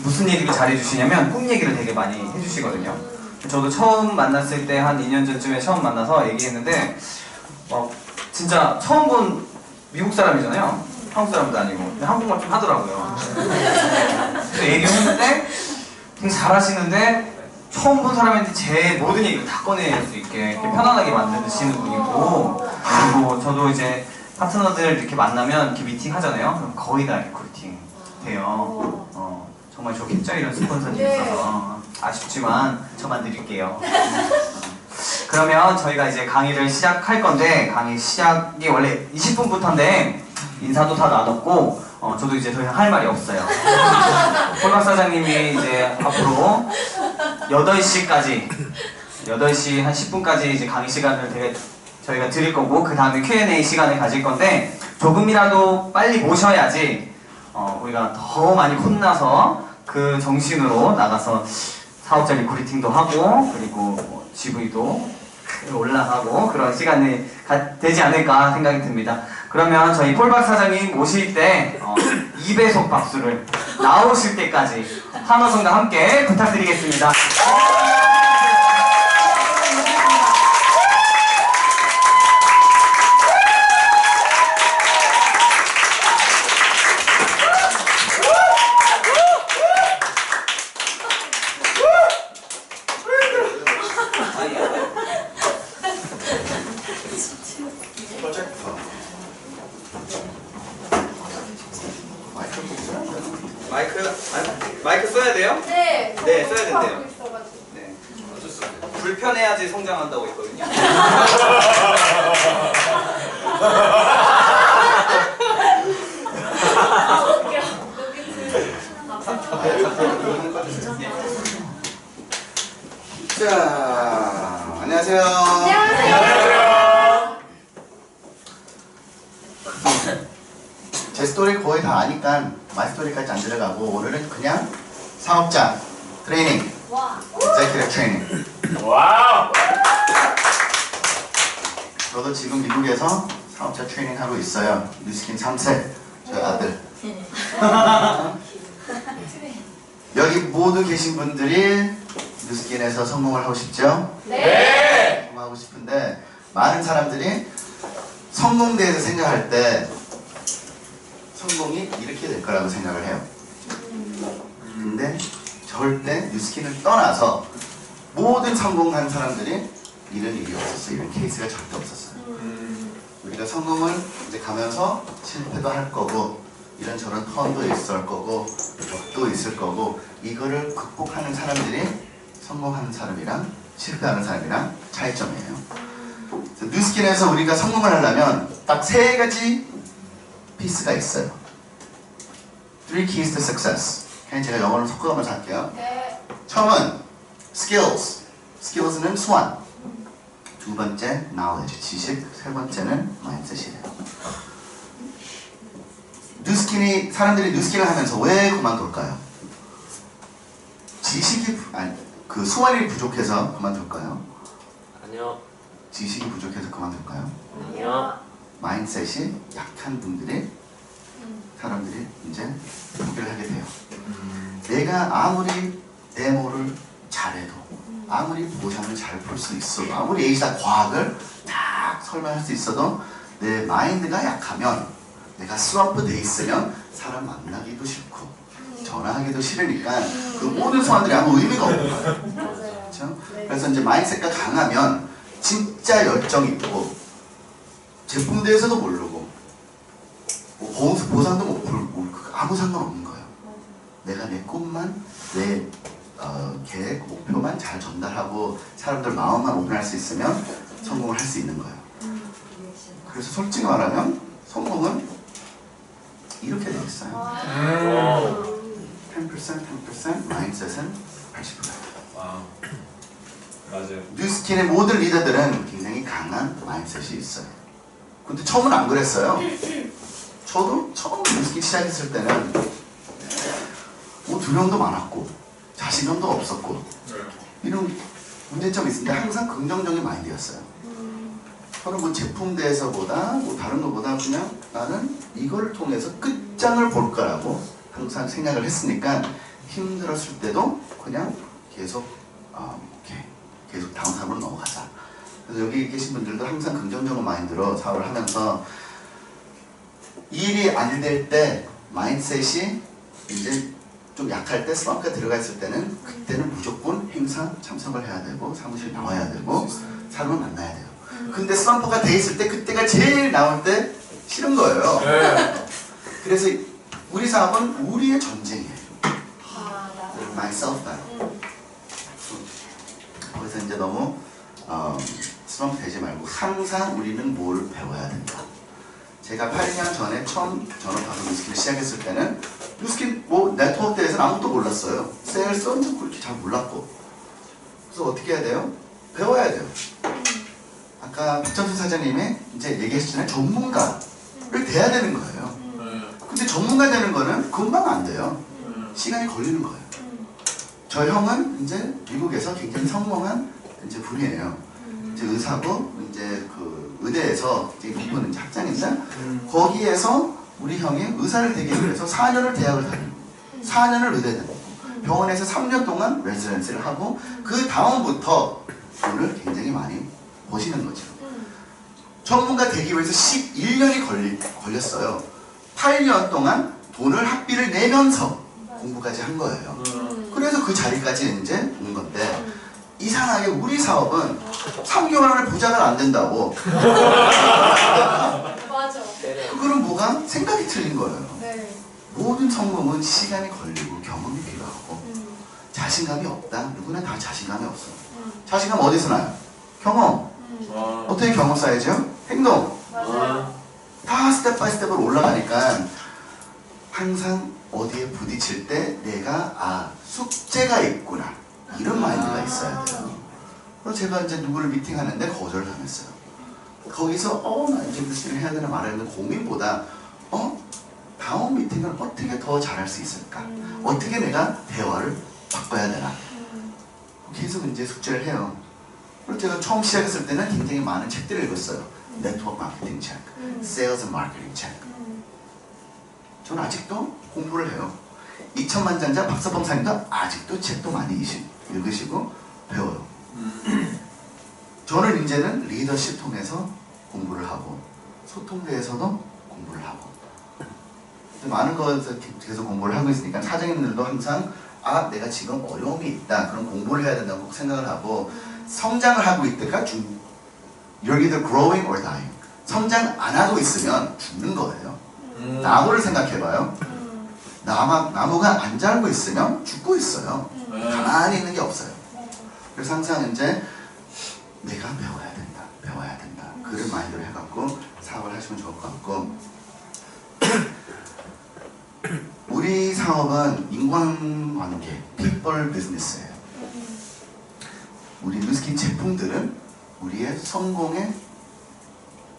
무슨 얘기를 잘해주시냐면 꿈 얘기를 되게 많이 해주시거든요. 저도 처음 만났을 때 한 2년 전쯤에 처음 만나서 얘기했는데 진짜 처음 본 미국 사람이잖아요. 한국 사람도 아니고. 근데 한국말 좀 하더라고요. 그래서 얘기를 했는데 되게 잘하시는데 처음 본 사람한테 제 모든 얘기를 다 꺼낼 수 있게 이렇게 편안하게 만드시는 분이고, 그리고 저도 이제 파트너들 이렇게 만나면 이렇게 미팅 하잖아요. 그럼 거의 다 리크루팅 돼요. 정말 좋겠죠? 이런 스폰서님 있어서. 아쉽지만 저만 드릴게요. 그러면 저희가 이제 강의를 시작할 건데, 강의 시작이 원래 20분부터인데 인사도 다 나눴고 저도 이제 더 이상 할 말이 없어요. 폴박 사장님이 이제 앞으로 8시까지 8시 한 10분까지 이제 강의 시간을 저희가 드릴 거고, 그 다음에 Q&A 시간을 가질 건데, 조금이라도 빨리 모셔야지 우리가 더 많이 혼나서 그 정신으로 나가서 사업자 리크루팅도 하고, 그리고 뭐 GV도 올라가고 그런 시간이 되지 않을까 생각이 듭니다. 그러면 저희 폴박 사장님 모실 때 2배속 박수를 나오실 때까지 환호성과 함께 부탁드리겠습니다. 마이크 써야 돼요? 네. 네, 써야 된대요. 네. 불편해야지 성장한다고 했거든요. 자, 안녕하세요. 안녕하세요. 제 스토리 거의 다 아니까 마이 스토리까지 안 들어가고, 오늘은 그냥 사업자 트레이닝, executive 트레이닝. 와우! 저도 지금 미국에서 사업자 트레이닝 하고 있어요. 뉴스킨 3세, 저희 아들. 여기 모두 계신 분들이 뉴스킨에서 성공을 하고 싶죠? 네. 성공하고 싶은데, 많은 사람들이 성공 대해서 생각할 때 성공이 이렇게 될 거라고 생각을 해요. 근데 절대 뉴스킨을 떠나서 모든 성공한 사람들이 이런 일이 없었어요. 이런 케이스가 절대 없었어요. 우리가 성공을 이제 가면서 실패도 할 거고, 이런저런 턴도 있을 거고, 벽도 있을 거고, 이거를 극복하는 사람들이 성공하는 사람이랑 실패하는 사람이랑 차이점이에요. 뉴스킨에서 우리가 성공을 하려면 딱 3가지 피스가 있어요. 3 keys to success. 그냥 제가 영어로 섞어가면서 할게요. 네. 처음은 skills. skills는 수완. 2번째 knowledge, 지식. 3번째는 mindset이에요. 사람들이 뉴스킨을 하면서 왜 그만둘까요? 그 수완이 부족해서 그만둘까요? 아니요. 지식이 부족해서 그만둘까요? 아니요. 마인셋이 약한 분들이 사람들이 이제 포기를 하게 돼요. 내가 아무리 데모를 잘해도, 아무리 보상을 잘 풀 수 있어, 아무리 A사 과학을 딱 설명할 수 있어도 내 마인드가 약하면, 내가 스왑프 돼 있으면 사람 만나기도 싫고 전화하기도 싫으니까 그 모든 소환들이 아무 의미가 없는 거예요. 그렇죠? 그래서 이제 마인드가 강하면 진짜 열정 있고, 제품 대해서도 모르고, 보상도 못 풀고, 아무 상관없는 거예요. 내가 내 꿈만, 내 계획, 목표만 잘 전달하고 사람들 마음만 오픈할 수 있으면 성공을 할 수 있는 거예요. 그래서 솔직히 말하면 성공은 이렇게 되어 있어요. 10%, 마인셋은 80%. 와우. 맞아요. 뉴스킨의 모든 리더들은 굉장히 강한 마인셋이 있어요. 근데 처음은 안 그랬어요. 저도 처음 뉴스킨 시작했을 때는 두려움도 많았고 자신감도 없었고 이런 문제점이 있었는데 항상 긍정적인 마인드였어요. 저는 뭐 제품 대해서보다 뭐 다른 것보다 그냥 나는 이걸 통해서 끝장을 볼 거라고 항상 생각을 했으니까 힘들었을 때도 그냥 계속 오케이, 계속 다음 사업으로 넘어가자. 그래서 여기 계신 분들도 항상 긍정적인 마인드로 사업을 하면서 일이 안 될 때 마인드셋이 이제 좀 약할 때 슬럼프가 들어가 있을 때는 그때는 무조건 행사 참석을 해야 되고 사무실 나와야 되고 사람을 만나야 돼요. 근데 슬럼프가 돼 있을 때 그때가 제일 나올 때 싫은 거예요. 네. 그래서 우리 사업은 우리의 전쟁이에요. 아, 나. myself battle. 그래서 이제 너무 슬럼프 되지 말고 항상 우리는 뭘 배워야 된다. 제가 8년 전에 처음 전업하고 뉴스킨을 시작했을 때는 뉴스킨 뭐 네트워크 대해서는 아무것도 몰랐어요. 세일스는 그렇게 잘 몰랐고. 그래서 어떻게 해야 돼요? 배워야 돼요. 아까 박정수 사장님이 이제 얘기하셨잖아요. 전문가를 돼야 되는 거예요. 근데 전문가 되는 거는 금방 안 돼요. 시간이 걸리는 거예요. 저 형은 이제 미국에서 굉장히 성공한 이제 분이에요. 이제 의사고 이제 그 의대에서 이제 높은 이제 학장인데 거기에서 우리 형이 의사를 되기 위해서 4년을 대학을 다니고 4년을 의대 다니고 병원에서 3년 동안 레지던시를 하고 그 다음부터 돈을 굉장히 많이 버시는 거죠. 전문가 되기 위해서 11년이 걸렸어요. 8년 동안 돈을 학비를 내면서 공부까지 한 거예요. 그래서 그 자리까지 이제 온 건데 이상하게 우리 사업은 3개월 안에 부자가 안 된다고. 맞아. 그거는 뭐가 생각이 틀린 거예요. 네. 모든 성공은 시간이 걸리고 경험이 필요하고 자신감이 없다. 누구나 다 자신감이 없어요. 자신감 어디서 나요? 경험. 어떻게 경험 쌓이죠? 행동. 맞아요. 다 스텝 바이 스텝으로 올라가니까 항상 어디에 부딪힐 때 내가 숙제가 있구나 이런 마인드가 있어야 돼요. 그래서 제가 이제 누구를 미팅하는데 거절을 당했어요. 거기서 나 이제 무슨 일을 해야 되나 말아야 되나 고민보다 다음 미팅을 어떻게 더 잘할 수 있을까? 어떻게 내가 대화를 바꿔야 되나? 계속 이제 숙제를 해요. 그리고 제가 처음 시작했을 때는 굉장히 많은 책들을 읽었어요. 네트워크 마케팅 책, 세일즈 마케팅 책. 저는 아직도 공부를 해요. 2000만 장자 박사범 사님도 아직도 책도 많이 읽으시고 배워요. 저는 이제는 리더십 통해서 공부를 하고 소통대에서도 공부를 하고 많은 것에서 계속 공부를 하고 있으니까 사장님들도 항상 내가 지금 어려움이 있다. 그럼 공부를 해야 된다고 생각을 하고 성장을 하고 있다가 You're either growing or dying. 성장 안 하고 있으면 죽는 거예요. 나무를 생각해봐요. 나무가 안 자라고 있으면 죽고 있어요. 가만히 있는 게 없어요. 그래서 항상 이제 내가 배워야 된다. 그런 마인드를 해갖고 사업을 하시면 좋을 것 같고 우리 사업은 인간관계, people business예요. 우리 뉴스킨 제품들은 우리의 성공의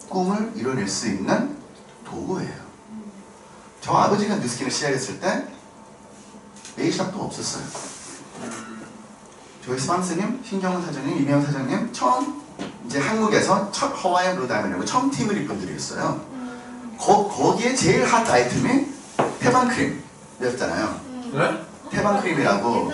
꿈을 이뤄낼 수 있는 도구예요. 저 아버지가 뉴스킨을 시작했을 때 메이샵도 없었어요. 저희 스폰서님, 신경훈 사장님, 이명훈 사장님 처음 이제 한국에서 첫 허와이안 블루 다이아몬드라고 처음 팀을 입은 분들이었어요. 거기에 제일 핫 아이템이 태반크림이었잖아요. 네? 태반크림이라고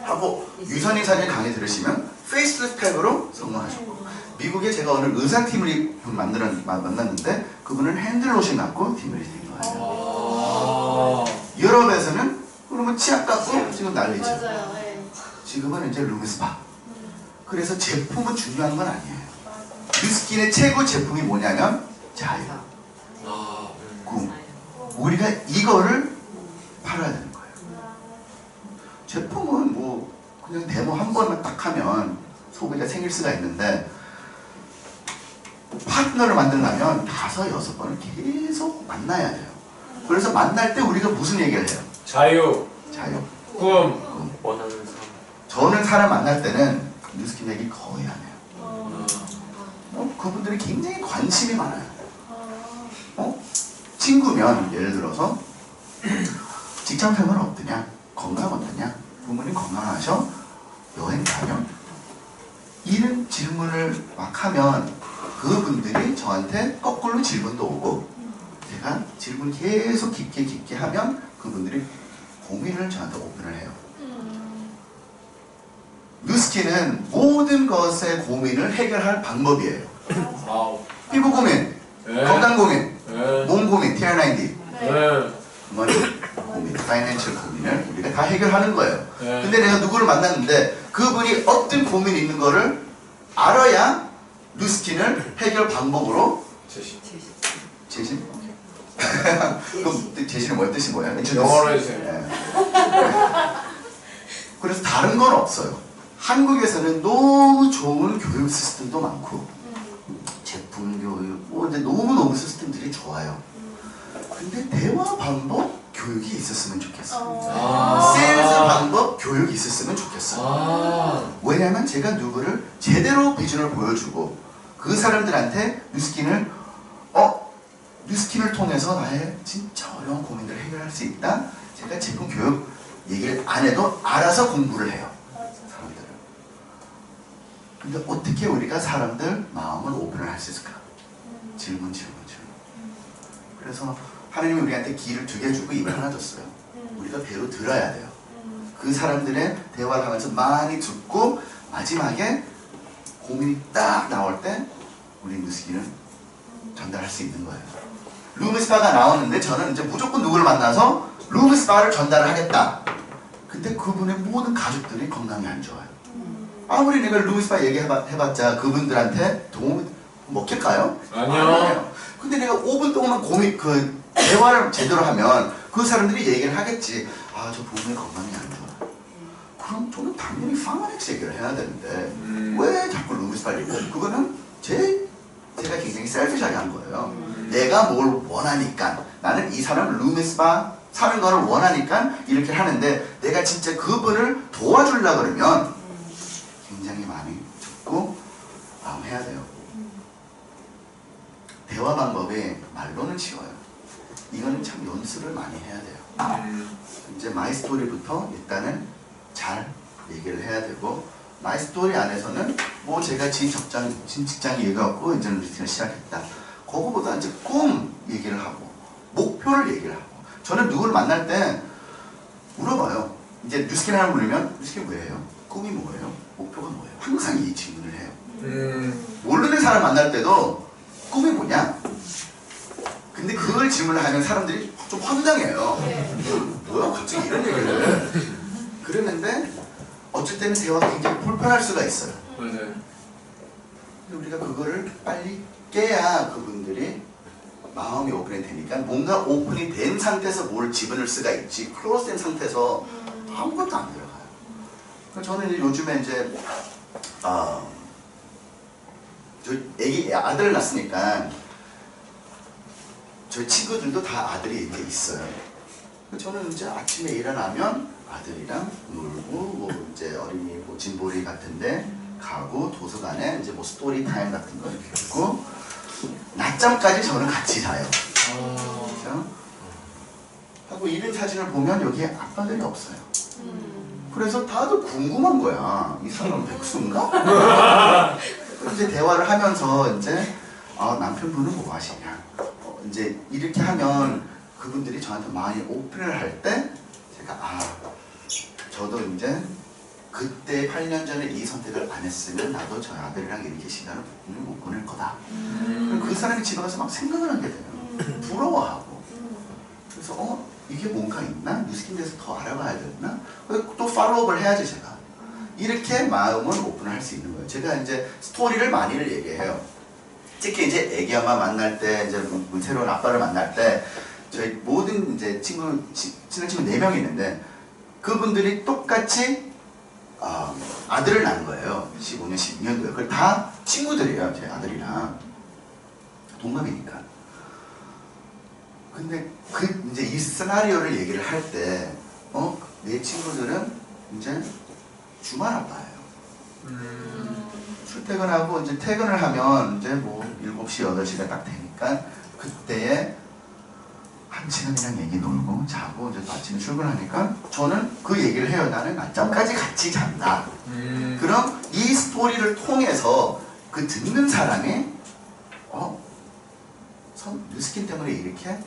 하고 유선희 사장님 강의 들으시면 페이스리프트 팩으로 성공하셨고 미국에 제가 오늘 의사팀을 만났는데 그분은 핸들로션 갖고 팀을 된 거예요. 유럽에서는 그러면 치약 갖고 지금 난리죠. 맞아요. 네. 지금은 이제 룸스파. 그래서 제품은 중요한 건 아니에요. 뉴스킨의 최고 제품이 뭐냐면 자유, 꿈. 우리가 이거를 팔아야 되는 거예요. 제품은 뭐 그냥 데모 한 번만 딱 하면 소비가 생길 수가 있는데 파트너를 만들려면 5, 6번을 계속 만나야 돼요. 그래서 만날 때 우리가 무슨 얘기를 해요? 자유, 꿈. 원하는 삶. 저는 사람 만날 때는 뉴스킨 얘기 거의 안 해요. 그분들이 굉장히 관심이 많아요. 친구면 예를 들어서 직장 생활은 어떠냐? 건강 어떠냐? 부모님 건강하셔? 여행 다녀? 이런 질문을 막 하면 그분들이 저한테 거꾸로 질문도 오고 제가 질문 계속 깊게 하면 그분들이 고민 스토리를 저한테 오픈을 해요. 뉴스킨은 모든 것의 고민을 해결할 방법이에요. 와우. 피부 고민, 네. 건강 고민, 네. 몸 고민, TR90, 네. 머니 고민, 파이낸셜 고민을 우리가 다 해결하는 거예요. 네. 근데 내가 누구를 만났는데 그분이 어떤 고민이 있는 거를 알아야 뉴스킨을 해결 방법으로 제시. 제신? 그럼 제신은 뭐의 뜻이 뭐야? 영어로 해주세요. 네. 그래서 다른 건 없어요. 한국에서는 너무 좋은 교육 시스템도 많고 제품 교육 뭐 이제 너무너무 시스템들이 좋아요. 근데 대화 방법 교육이 있었으면 좋겠어. 세일즈 방법 교육이 있었으면 좋겠어. 왜냐하면 제가 누구를 제대로 비전을 보여주고 그 사람들한테 뉴스킨을 뉴스킨을 통해서 나의 진짜 어려운 고민들을 해결할 수 있다. 제가 제품 교육 얘기를 안 해도 알아서 공부를 해요. 사람들은. 근데 어떻게 우리가 사람들 마음을 오픈을 할 수 있을까? 질문. 그래서 하나님이 우리한테 귀를 2개 주고 입을 하나 줬어요. 우리가 배로 들어야 돼요. 그 사람들의 대화를 하면서 많이 듣고 마지막에 고민이 딱 나올 때 우리 뉴스킨을 전달할 수 있는 거예요. 룸스파가 나오는데 저는 이제 무조건 누구를 만나서 룸스파를 전달을 하겠다. 근데 그분의 모든 가족들이 건강이 안 좋아요. 아무리 내가 룸스파 얘기해봤자 그분들한테 도움이 먹힐까요? 아니요. 근데 내가 5분 동안 대화를 제대로 하면 그 사람들이 얘기를 하겠지. 아, 저 부모의 건강이 안 좋아. 그럼 저는 당연히 파마렉스 얘기를 해야 되는데 왜 자꾸 룸스파를 얘기해요? 그거는 제가 굉장히 셀피시하게 한 거예요. 내가 뭘 원하니까 나는 이 사람 룸스파 사는 거를 원하니까 이렇게 하는데 내가 진짜 그분을 도와주려고 그러면 굉장히 많이 듣고 해야 돼요. 대화 방법이 말로는 쉬워요. 이거는 참 연습을 많이 해야 돼요. 이제 마이스토리부터 일단은 잘 얘기를 해야 되고 마이스토리 안에서는 뭐 제가 진 직장 얘기하고 이제 루틴을 시작했다. 그거보다 이제 꿈 얘기를 하고 목표를 얘기를 하고 저는 누구를 만날 때 물어봐요. 이제 뉴스킨 하나 물으면 뉴스킨 뭐예요? 꿈이 뭐예요? 목표가 뭐예요? 항상 이 질문을 해요. 모르는 사람 만날 때도 꿈이 뭐냐? 근데 그걸 질문을 하면 사람들이 좀 황당해요. 뭐야 갑자기 이런 얘기를 해. 그랬는데 어쩔 때는 대화가 굉장히 불편할 수가 있어요. 맞아요. 근데 우리가 그거를 빨리 깨야 그분들이 마음이 오픈이 되니까 뭔가 오픈이 된 상태에서 뭘 집어넣을 수가 있지 클로즈된 상태에서 아무것도 안 들어가요. 그래서 저는 이제 요즘에 이제 저 아들을 낳았으니까 저희 친구들도 다 아들이 이제 있어요. 저는 이제 아침에 일어나면 아들이랑 놀고 뭐 이제 어린이 뭐 진보리 같은데 가고 도서관에 이제 뭐 스토리 타임 같은 거 이렇게 듣고 낮잠까지 저는 같이 자요. 그렇죠? 하고 이런 사진을 보면 여기에 아빠들이 없어요. 그래서 다들 궁금한 거야. 이 사람 백수인가? 이제 대화를 하면서 이제 남편분은 뭐 하시냐? 이제 이렇게 하면 그분들이 저한테 많이 오픈을 할 때 제가 저도 이제 그때 8년 전에 이 선택을 안 했으면 나도 저 아들이랑 이렇게 시간을 못 보낼 거다. 그 사람이 집에 가서 막 생각을 하게 돼요. 부러워하고. 그래서 이게 뭔가 있나? 뉴스킨 대해서 더 알아봐야 되나? 또 팔로우업을 해야지 제가. 이렇게 마음을 오픈을 할 수 있는 거예요. 제가 이제 스토리를 많이를 얘기해요. 특히 이제 애기 엄마 만날 때, 이제 새로운 아빠를 만날 때, 저희 모든 이제 친한 친구 4명이 있는데, 그분들이 똑같이 아들을 낳은 거예요. 15년, 12년도에. 그걸 다 친구들이에요. 제 아들이랑. 동갑이니까. 근데 이제 이 시나리오를 얘기를 할 때, 내 친구들은 이제 주말 아빠예요. 출퇴근하고 이제 퇴근을 하면 이제 뭐 7시, 8시가 딱 되니까 그때에 한 시간이랑 얘기 놀고 자고 이제 아침에 출근하니까 저는 그 얘기를 해요. 나는 낮잠까지 같이 잔다. 그럼 이 스토리를 통해서 그 듣는 사람이 뉴스킨 때문에 이렇게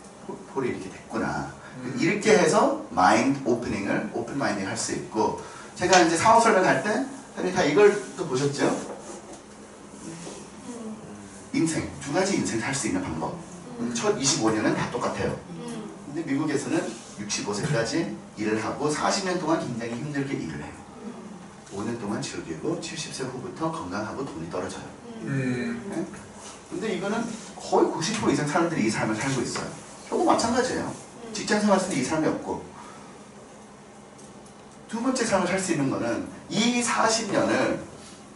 폴이 이렇게 됐구나. 이렇게 해서 마인드 오프닝을 오픈 마인딩 할 수 있고 제가 이제 사업 설명할 때 다 이걸 또 보셨죠? 인생 두 가지 인생 살 수 있는 방법. 첫 25년은 다 똑같아요. 근데 미국에서는 65세까지 일을 하고 40년 동안 굉장히 힘들게 일을 해요. 5년 동안 즐기고 70세 후부터 건강하고 돈이 떨어져요. 네? 근데 이거는 거의 90% 이상 사람들이 이 삶을 살고 있어요. 저도 마찬가지예요. 직장 생활 할때 이 삶이 없고. 두 번째 삶을 살 수 있는 거는 이 40년을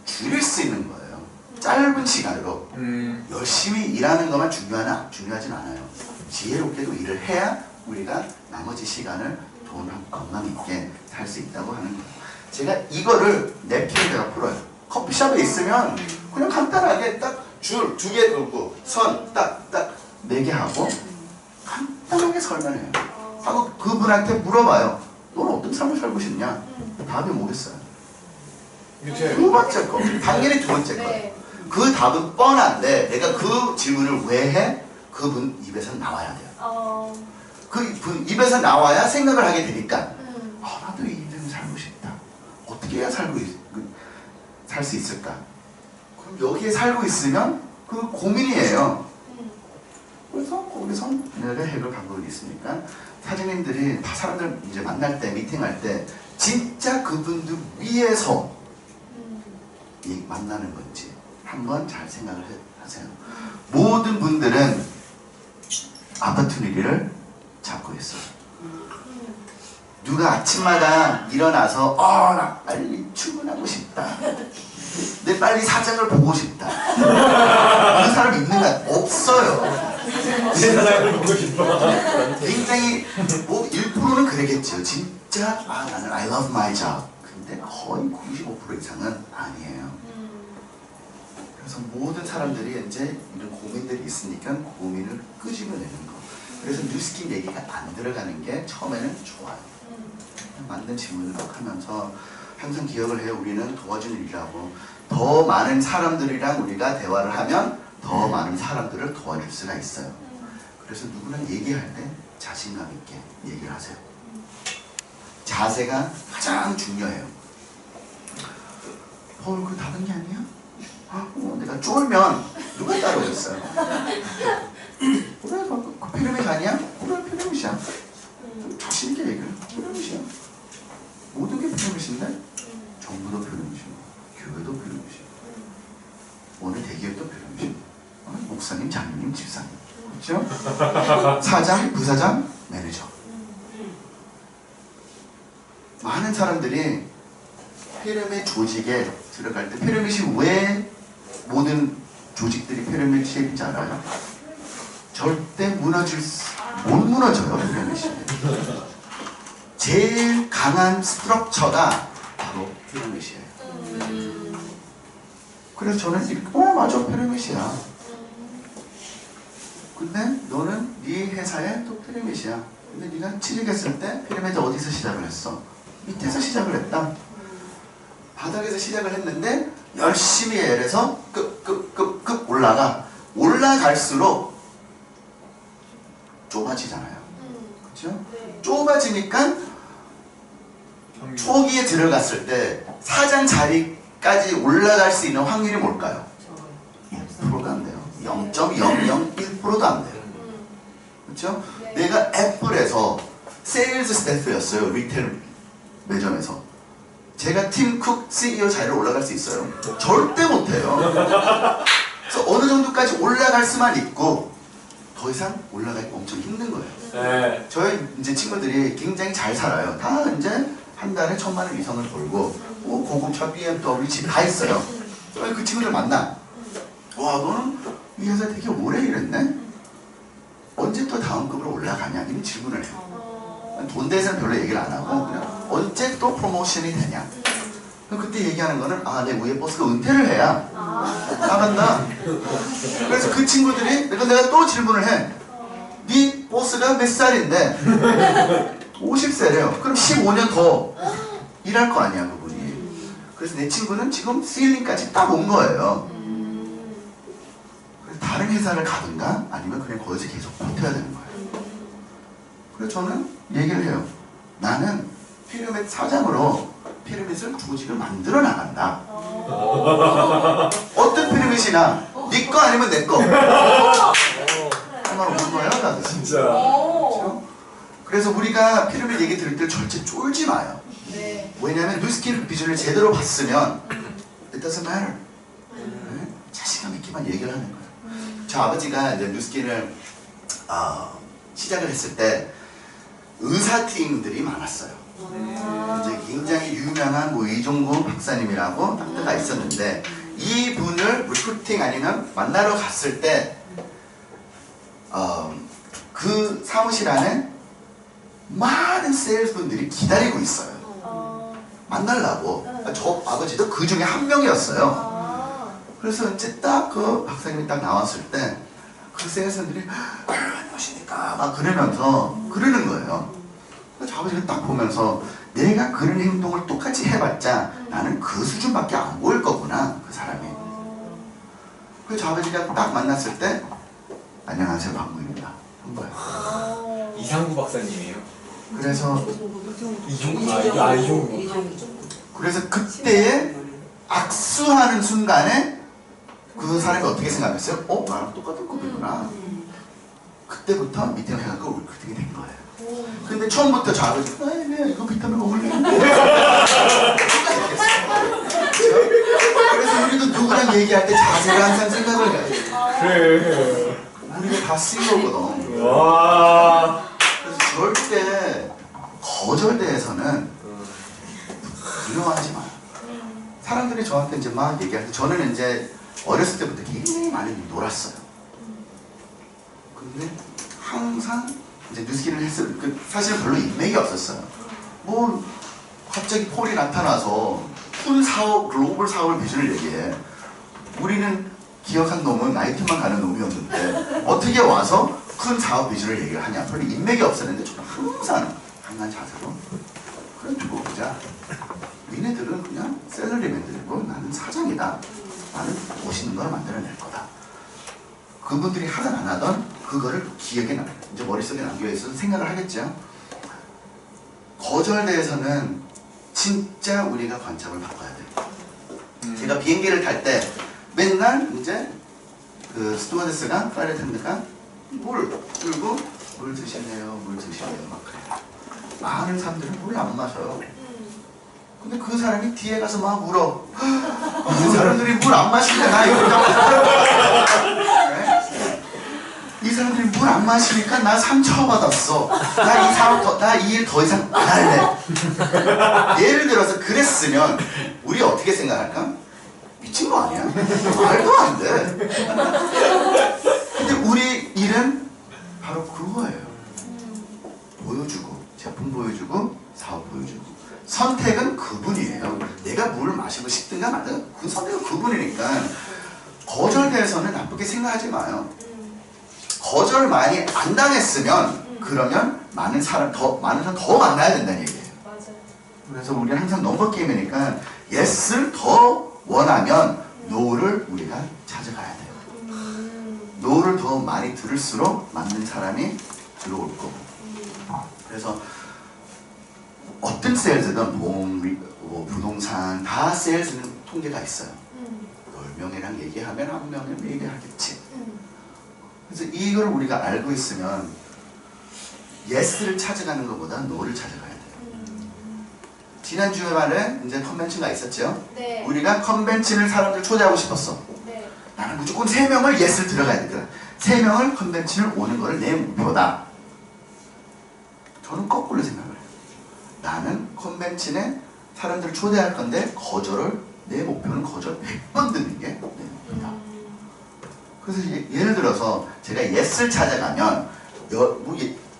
줄일 수 있는 거예요. 짧은 시간으로 열심히 일하는 것만 중요하진 않아요. 지혜롭게도 일을 해야 우리가 나머지 시간을 돈 건강 있게 살 수 있다고 하는 거예요. 제가 이거를 냅킨에다가 풀어요. 커피숍에 있으면 그냥 간단하게 딱 줄 2개 걸고 선 딱 4개 하고 간단하게 설명해요. 하고 그분한테 물어봐요. 너는 어떤 삶을 살고 싶냐? 답이 뭐겠어요? 밑에 두 번째 거. 당연히 두 번째 거. 네. 그 답은 뻔한데 내가 그 질문을 왜 해? 그분 입에서 나와야 돼요. 그분 입에서 나와야 생각을 하게 되니까 나도 이 인생 살고 싶다. 어떻게 해야 살 수 있을까? 그럼 여기에 살고 있으면 그 고민이에요. 그래서 거기서 내가 해결 방법이 있으니까 사장님들이 다 사람들 이제 만날 때 미팅할 때 진짜 그분들 위해서 이 만나는 건지 한번 잘 생각을 하세요. 모든 분들은 아퍼튜니티를 잡고 있어요. 누가 아침마다 일어나서 나 빨리 출근하고 싶다. 내 빨리 사장을 보고 싶다. 그 사람 있는 거 없어요. 내 사장을 보고 싶어. 굉장히 뭐 1%는 그러겠죠. 진짜 나는 I love my job. 근데 거의 95% 이상은 아니에요. 그래서 모든 사람들이 이제 이런 고민들이 있으니까 고민을 끄집어내는 거. 그래서 뉴스킨 얘기가 안 들어가는 게 처음에는 좋아요. 맞는 질문을 막 하면서 항상 기억을 해요. 우리는 도와주는 일이라고. 더 많은 사람들이랑 우리가 대화를 하면 더 많은 사람들을 도와줄 수가 있어요. 그래서 누구나 얘기할 때 자신감 있게 얘기를 하세요. 자세가 가장 중요해요. 그 다른 게 아니야? 내가 쫄면 누가 따라오겠어요? 그래, 그 피라미드 아니야? 그래, 피라미드야. 자신있게 얘기를 해. 피라미드야. 모든 게 피라미드인데 정부도 피라미드고 교회도 피라미드고 어느 대기업도 피라미드고 목사님, 장로님, 집사님. 그렇죠? 사장, 부사장, 매니저. 많은 사람들이 피라미드 조직에 들어갈 때 피라미드이 왜 모든 조직들이 피라미드 쉐입인지 알아요? 절대 못 무너져요. 피라미드. 제일 강한 스트럭처가 바로 피라미드예요. 그래서 저는 이렇게 맞아, 피라미드야. 근데 너는 네 회사에 또 피라미드야. 근데 네가 취직했을 때 피라미드 어디서 시작을 했어? 밑에서 시작을 했다. 바닥에서 시작을 했는데 열심히 일해서 급 올라갈수록 좁아지잖아요. 그렇죠? 좁아지니까 초기에 들어갔을 때 사장 자리까지 올라갈 수 있는 확률이 뭘까요? 1%가 안 돼요. 0.001%도 안 돼요. 그렇죠? 내가 애플에서 세일즈 스태프였어요. 리테일 매점에서. 제가 팀 쿡 CEO 자리로 올라갈 수 있어요? 절대 못해요. 그래서 어느 정도까지 올라갈 수만 있고 더 이상 올라가기 엄청 힘든 거예요. 네. 저희 이제 친구들이 굉장히 잘 살아요. 다 이제 한 달에 1,000만 원 이상을 벌고 뭐 고급차 BMW 집 다 있어요. 그 친구들 만나. 와, 너는 이 회사 되게 오래 일했네? 언제 또 다음 급으로 올라가냐? 이런 질문을 해요. 돈 대해서는 별로 얘기를 안 하고 그냥 언제 또 프로모션이 되냐? 그럼 그때 얘기하는 거는 내 위에 보스가 은퇴를 해야 나간다. 그래서 그 친구들이 내가 또 질문을 해. 네 보스가 몇 살인데 50세래요. 그럼 15년 더 일할 거 아니야, 그분이. 그래서 내 친구는 지금 시일링까지 딱 온 거예요. 그래서 다른 회사를 가든가 아니면 그냥 거기서 계속 버텨야 되는 거예요. 그래서 저는 얘기를 해요. 나는 피라미드 사장으로 피라미드를 조직을 만들어 나간다. 어떤 피라미드나 네 거 아니면 내 거. 상관없는 거예요, 나도. 진짜. 그렇죠? 그래서 우리가 피라미드 얘기 들을 때 절대 쫄지 마요. 네. 왜냐하면 뉴스킨 비전을 제대로 봤으면 it doesn't matter. 네? 자신감 있게만 얘기를 하는 거예요. 저 아버지가 이제 뉴스킨을 시작을 했을 때 의사팀들이 많았어요. 이제 굉장히 유명한 뭐 이종구 박사님이라고 닥터가 있었는데 이 분을 리크루팅 아니면 만나러 갔을 때 그 사무실 안에 많은 세일즈분들이 기다리고 있어요. 만나려고. 저 아버지도 그 중에 한 명이었어요. 그래서 이제 딱 그 박사님이 딱 나왔을 때 그 세일즈분들이 안녕하십니까 막 그러면서 그러는 거예요. 그래서 저 아버지가 딱 보면서 내가 그런 행동을 똑같이 해봤자 나는 그 수준밖에 안 보일 거구나 그 사람이. 그래서 저 아버지가 딱 만났을 때 안녕하세요 박무입니다 한 거예요. 이상구 박사님이에요. 그래서 이종구. 그래서 그때에 악수하는 순간에 그 사람이 어떻게 생각했어요? 나랑 똑같은 급이구나. 그때부터 미팅 해갖고 리크루팅이 된 거예요. 근데 처음부터 저 아버지 네, 이거 비타민 먹을래? 그래서 우리도 누구랑 얘기할 때 자세를 항상 생각을 해요. 그래. 우리가 다 CEO거든. 와. 그래서 절대 거절대에서는 두려워하지 마요. 사람들이 저한테 이제 막 얘기할 때 저는 이제 어렸을 때부터 굉장히 많이 놀았어요. 근데 항상 이제 뉴스킨을 했을 때 사실 별로 인맥이 없었어요. 뭐 갑자기 폴이 나타나서 푼 사업, 글로벌 사업을 비전을 얘기해. 우리는 기억한 놈은 나이트만 가는 놈이었는데 어떻게 와서 큰 사업 비전을 얘기를 하냐. 별로 인맥이 없었는데 저는 항상 강한 자세로 그럼 두고 보자. 니네들은 그냥 셀러리맨들이고 나는 사장이다. 나는 멋있는 걸 만들어낼 거다. 그분들이 하든 안 하든 그거를 기억에 이제 머릿속에 남겨있어서 생각을 하겠죠. 거절대에서는 진짜 우리가 관점을 바꿔야 돼요. 제가 비행기를 탈 때 맨날 이제 그 스튜어디스가 플라이트 attendant가 물 들고 물 드실래요? 물 드실래요? 막 그래요. 많은 사람들은 물을 안 마셔요. 근데 그 사람이 뒤에 가서 막 울어. 그 사람들이 물 안 마시니까 나 이거 네? 이 사람들이 물 안 마시니까 나 상처받았어. 나 이 일 더 이상 안 할래. 예를 들어서 그랬으면 우리 어떻게 생각할까? 미친 거 아니야? 말도 안 돼. 근데 우리 일은 바로 그거예요. 보여주고 제품 보여주고 사업 보여주고 선택은 그분이에요. 내가 물을 마시고 싶든가 말든가 그 선택은 그분이니까 거절돼서는 나쁘게 생각하지 마요. 거절 많이 안 당했으면 그러면 많은 사람 더 만나야 된다는 얘기예요. 맞아요. 그래서 우리는 항상 넘버 게임이니까 예스를 더 원하면 노를 우리가 찾아가야 돼요. 노를 더 많이 들을수록 맞는 사람이 들어올 거고. 그래서 어떤 세일즈든 보험, 부동산 다 세일즈는 통계가 있어요. 10명이랑 얘기하면 1명은 얘기하겠지. 그래서 이걸 우리가 알고 있으면 예스를 찾아가는 것보다 노를 찾아가야 돼요. 지난 주말에 이제 컨벤츠가 있었죠. 네. 우리가 컨벤츠를 사람들 초대하고 싶었어. 네. 나는 무조건 3명을 예스를 들어가야 돼. 3명을 컨벤츠를 오는 거를 내 목표다. 저는 거꾸로 생각을 해요. 나는 컨벤츠에 사람들을 초대할 건데 내 목표는 거절 100번 듣는 게 내 목표다. 그래서 예를 들어서 제가 예스를 찾아가면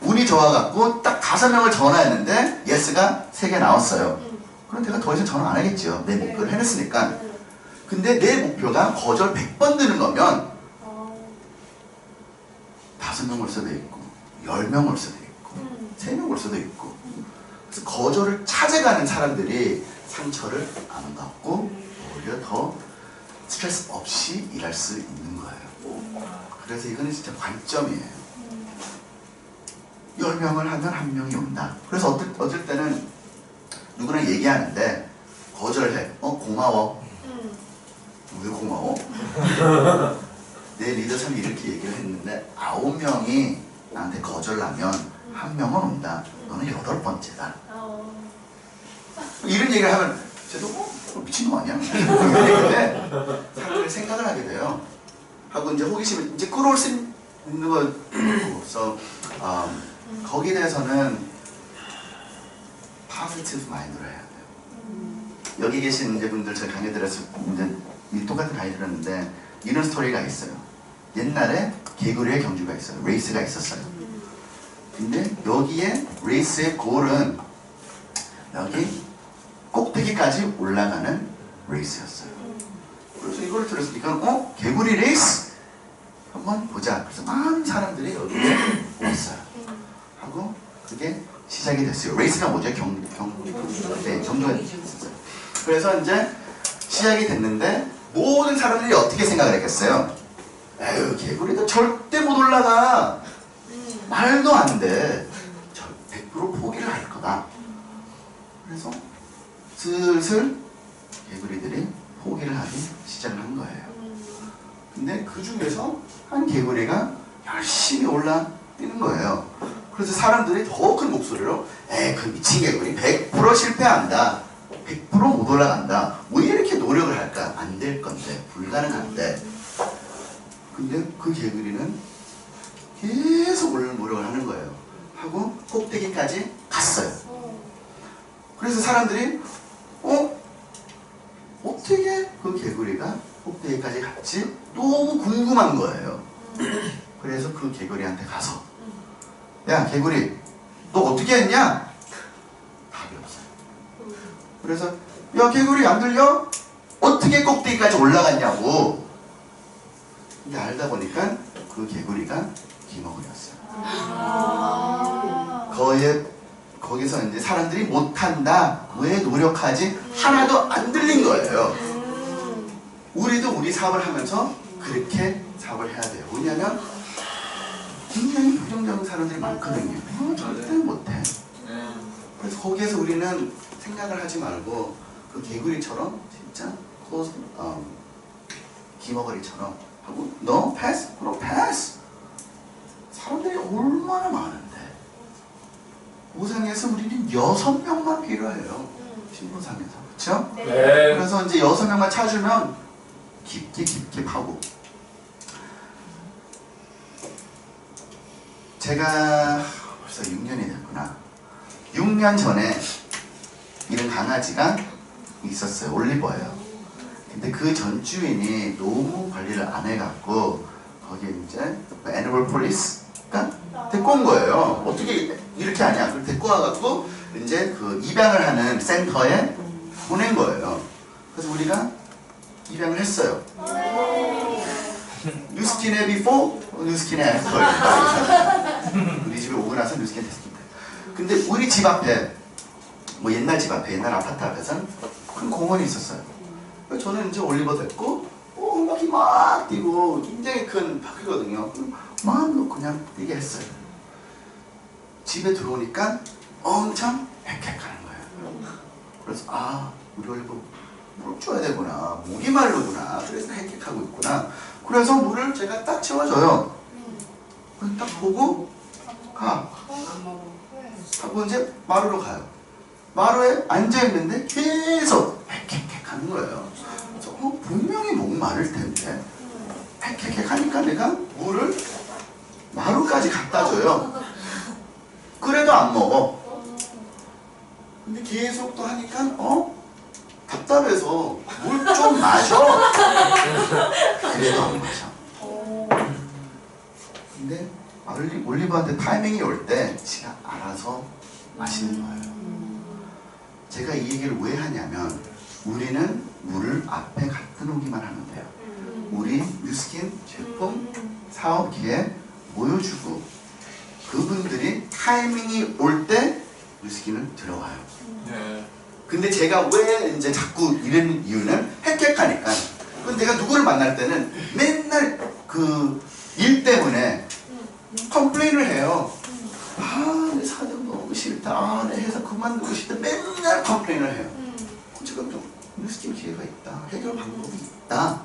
운이 좋아갖고 딱 5명을 전화했는데 예스가 3개 나왔어요. 그럼 내가 더 이상 전화 안 하겠죠. 내 목표를 해냈으니까. 근데 내 목표가 거절 100번 드는 거면 5명 올 수도 있고 10명 올 수도 있고 3명 올 수도 있고. 그래서 거절을 찾아가는 사람들이 상처를 안 받고 오히려 더 스트레스 없이 일할 수 있는 거예요. 그래서 이거는 진짜 관점이에요. 10명을 하면 1명이 온다. 그래서 어쩔 때는 누구랑 얘기하는데 거절해. 고마워. 왜 고마워? 내 리더 참 이렇게 얘기를 했는데 9명이 나한테 거절하면 1명은 온다. 너는 8번째다. 이런 얘기를 하면 쟤도 미친놈 아니야? 이런 얘기인데 사람들이 생각을 하게 돼요. 하고 이제 호기심을 이제 끌어올 수 있는 거서 거기에 대해서는 positive mind로 해야 돼요. 여기 계신 이제 분들 제가 강의 들었을 이제 이 똑같은 강의 들었는데 이런 스토리가 있어요. 옛날에 개구리의 경주가 있어요. 레이스가 있었어요. 근데 여기에 레이스의 골은 여기 꼭대기까지 올라가는 레이스였어요. 그래서 이걸 들었으니까 개구리 레이스 한번 보자. 그래서 많은 사람들이 여기에 왔어요. 하고 그게 시작이 됐어요. 레이스가 뭐죠? 경주가 있었어요. 그래서 이제 시작이 됐는데 모든 사람들이 어떻게 생각을 했겠어요? 에휴, 개구리도 절대 못 올라가. 말도 안 돼. 100% 포기를 할 거다. 그래서 슬슬 개구리들이 포기를 하기 시작을 한 거예요. 근데 그 중에서 한 개구리가 열심히 올라뛰는 거예요. 그래서 사람들이 더 큰 목소리로 그 미친 개구리 100% 실패한다. 100% 못 올라간다. 왜 이렇게 노력을 할까? 안 될 건데. 불가능한데. 근데 그 개구리는 계속 노력을 하는 거예요. 하고 꼭대기까지 갔어요. 그래서 사람들이 어떻게 그 개구리가 꼭대기까지 갔지? 너무 궁금한 거예요. 그래서 그 개구리한테 가서 야 개구리 너 어떻게 했냐? 답이 없어요. 그래서 야 개구리 안 들려? 어떻게 꼭대기까지 올라갔냐고. 근데 알다 보니까 그 개구리가 기먹으렸어요. 거기서 이제 사람들이 못한다, 왜 노력하지? 하나도 안 들린 거예요. 우리도 우리 사업을 하면서 그렇게 사업을 해야 돼요. 왜냐면 굉장히 부정적인 사람들이 많거든요. 절대 못해. 그래서 거기에서 우리는 생각을 하지 말고 그 개구리처럼 진짜 기머거리처럼 하고 너 패스? 그럼 패스! 사람들이 얼마나 많은데 우상에서 우리는 6명만 필요해요. 신부상에서. 그렇죠? 네. 그래서 이제 6명만 찾으면 깊게 파고. 제가 벌써 6년이 됐구나. 6년 전에 이런 강아지가 있었어요. 올리버예요. 근데 그 전 주인이 너무 관리를 안 해갖고 거기에 이제 애니멀 폴리스가 데리고 온 거예요. 어떻게 이렇게 하냐? 그걸 데리고 와갖고 이제 그 입양을 하는 센터에 보낸 거예요. 그래서 우리가 입양을 했어요. 뉴스킨에 before, 뉴스킨에 after. 우리 집에 오고 나서 뉴스킨 됐습니다. 근데 우리 집 앞에 뭐 옛날 집 앞에 옛날 아파트 앞에서는 큰 공원이 있었어요. 그래서 저는 이제 올리버 됐고 한 바퀴 막 뛰고 굉장히 큰 바퀴거든요. 마음도 그냥 뛰게 했어요. 집에 들어오니까 엄청 헥헥하는 거예요. 그래서 우리 올리버 물 줘야 되구나. 목이 마르구나. 그래서 헥헥하고 있구나. 그래서 물을 제가 딱 채워줘요. 그래서 딱 보고 가. 하고 이제 마루로 가요. 마루에 앉아있는데 계속 헥헥헥 하는 거예요. 그래서 분명히 목 마를 텐데 헥헥헥 하니까 내가 물을 마루까지 갖다 줘요. 그래도 안 먹어. 근데 계속 또 하니까 답답해서 물 좀 마셔. 그래도 안 마셔. 근데 올리버한테 타이밍이 올 때 지가 알아서 마시는 거예요. 제가 이 얘기를 왜 하냐면 우리는 물을 앞에 갖다 놓기만 하면 돼요. 우리 뉴스킨 제품 사업기에 보여주고 그분들이 타이밍이 올 때 뉴스킨을 들어와요. 네. 근데 제가 왜 이제 자꾸 이런 이유는 헥헥하니까. 근데 내가 누구를 만날 때는 맨날 그 일 때문에 컴플레인을 해요. 내 사정 너무 싫다. 내 회사 그만두고 싶다. 맨날 컴플레인을 해요. 지금 좀 뉴스킨 기회가 있다. 해결 방법이 있다.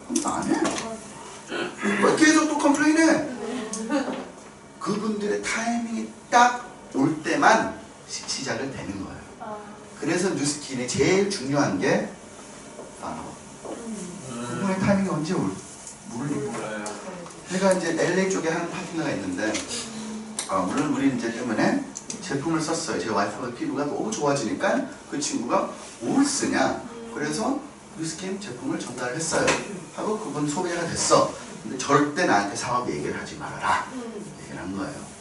그럼 안 해. 왜 계속 또 컴플레인해? 그분들의 타이밍이 딱 올 때만 시작을 되는 거예요. 그래서 뉴스킨이 제일 중요한 게 그분의 타이밍이 언제 모르니까. 제가 이제 LA 쪽에 한 파트너가 있는데 물론 우리 이제 때문에 제품을 썼어요. 제 와이프가 피부가 너무 좋아지니까 그 친구가 뭘 쓰냐. 그래서 뉴스킨 제품을 전달했어요. 하고 그분 소개가 됐어. 근데 절대 나한테 사업 얘기를 하지 말아라. 얘기를 한 거예요.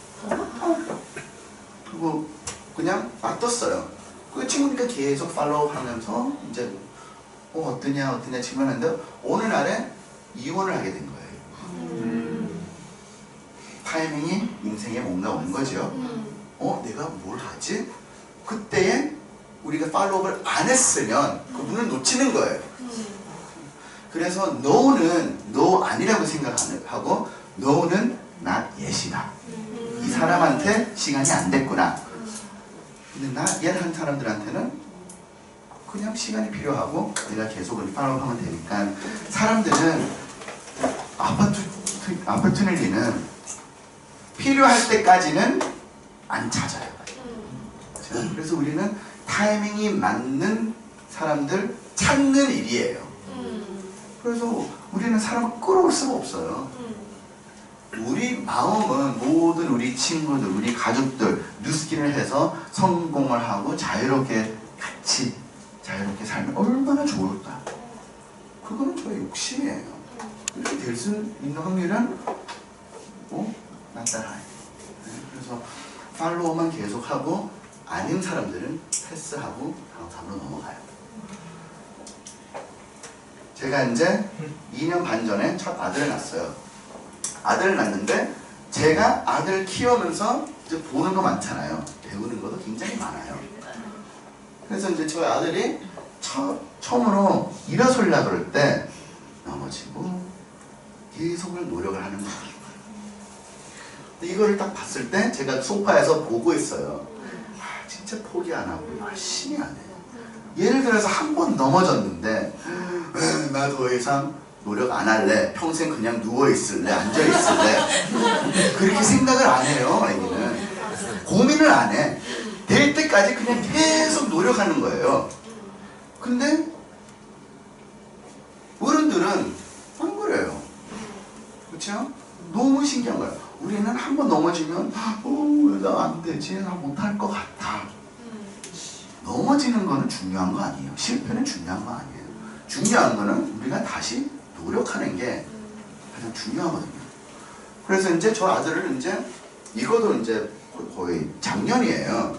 그리고 그냥 놔뒀어요. 그 친구니까 계속 팔로우 하면서 이제 어떠냐 질문하는데 어느 날에 이혼을 하게 된 거예요. 타이밍이 인생에 뭔가 온 거죠. 내가 뭘 하지? 그때에 우리가 팔로우를 안 했으면 그분을 놓치는 거예요. 그래서 no는 no 아니라고 생각하고 no는 not yes이다. 이 사람한테 시간이 안 됐구나. 근데 not yet 한 사람들한테는 그냥 시간이 필요하고 내가 계속 팔로우하면 되니까 사람들은 opportunity는 필요할 때까지는 안 찾아요. 그래서 우리는 타이밍이 맞는 사람들 찾는 일이에요. 그래서 우리는 사람을 끌어올 수가 없어요. 우리 마음은 모든 우리 친구들, 우리 가족들 뉴스킨을 해서 성공을 하고 자유롭게 같이 자유롭게 살면 얼마나 좋을까. 그거는 저의 욕심이에요. 이렇게 될 수 있는 확률은 낮다. 그래서 팔로우만 계속하고 아닌 사람들은 패스하고 다음 사람으로 넘어가요. 제가 이제 2년 반 전에 첫 아들을 낳았어요. 아들을 낳는데 제가 아들 키우면서 이제 보는 거 많잖아요. 배우는 것도 굉장히 많아요. 그래서 이제 저희 아들이 처음으로 일어서려고 그럴 때 넘어지고 계속 노력을 하는 거예요. 이거를 딱 봤을 때 제가 소파에서 보고 있어요. 진짜 포기 안 하고 열심히 안 해요. 예를 들어서 한 번 넘어졌는데 나도 더 이상 노력 안 할래. 평생 그냥 누워 있을래. 앉아 있을래. 그렇게 생각을 안 해요. 애기는 고민을 안 해. 될 때까지 그냥 계속 노력하는 거예요. 근데 어른들은 안 그래요. 그렇죠? 너무 신기한 거예요. 우리는 한 번 넘어지면 왜 나 안 되지? 나 못할 것 같아. 넘어지는 거는 중요한 거 아니에요. 실패는 중요한 거 아니에요. 중요한 거는 우리가 다시 노력하는 게 가장 중요하거든요. 그래서 이제 저 아들을 이제 이것도 이제 거의 작년이에요.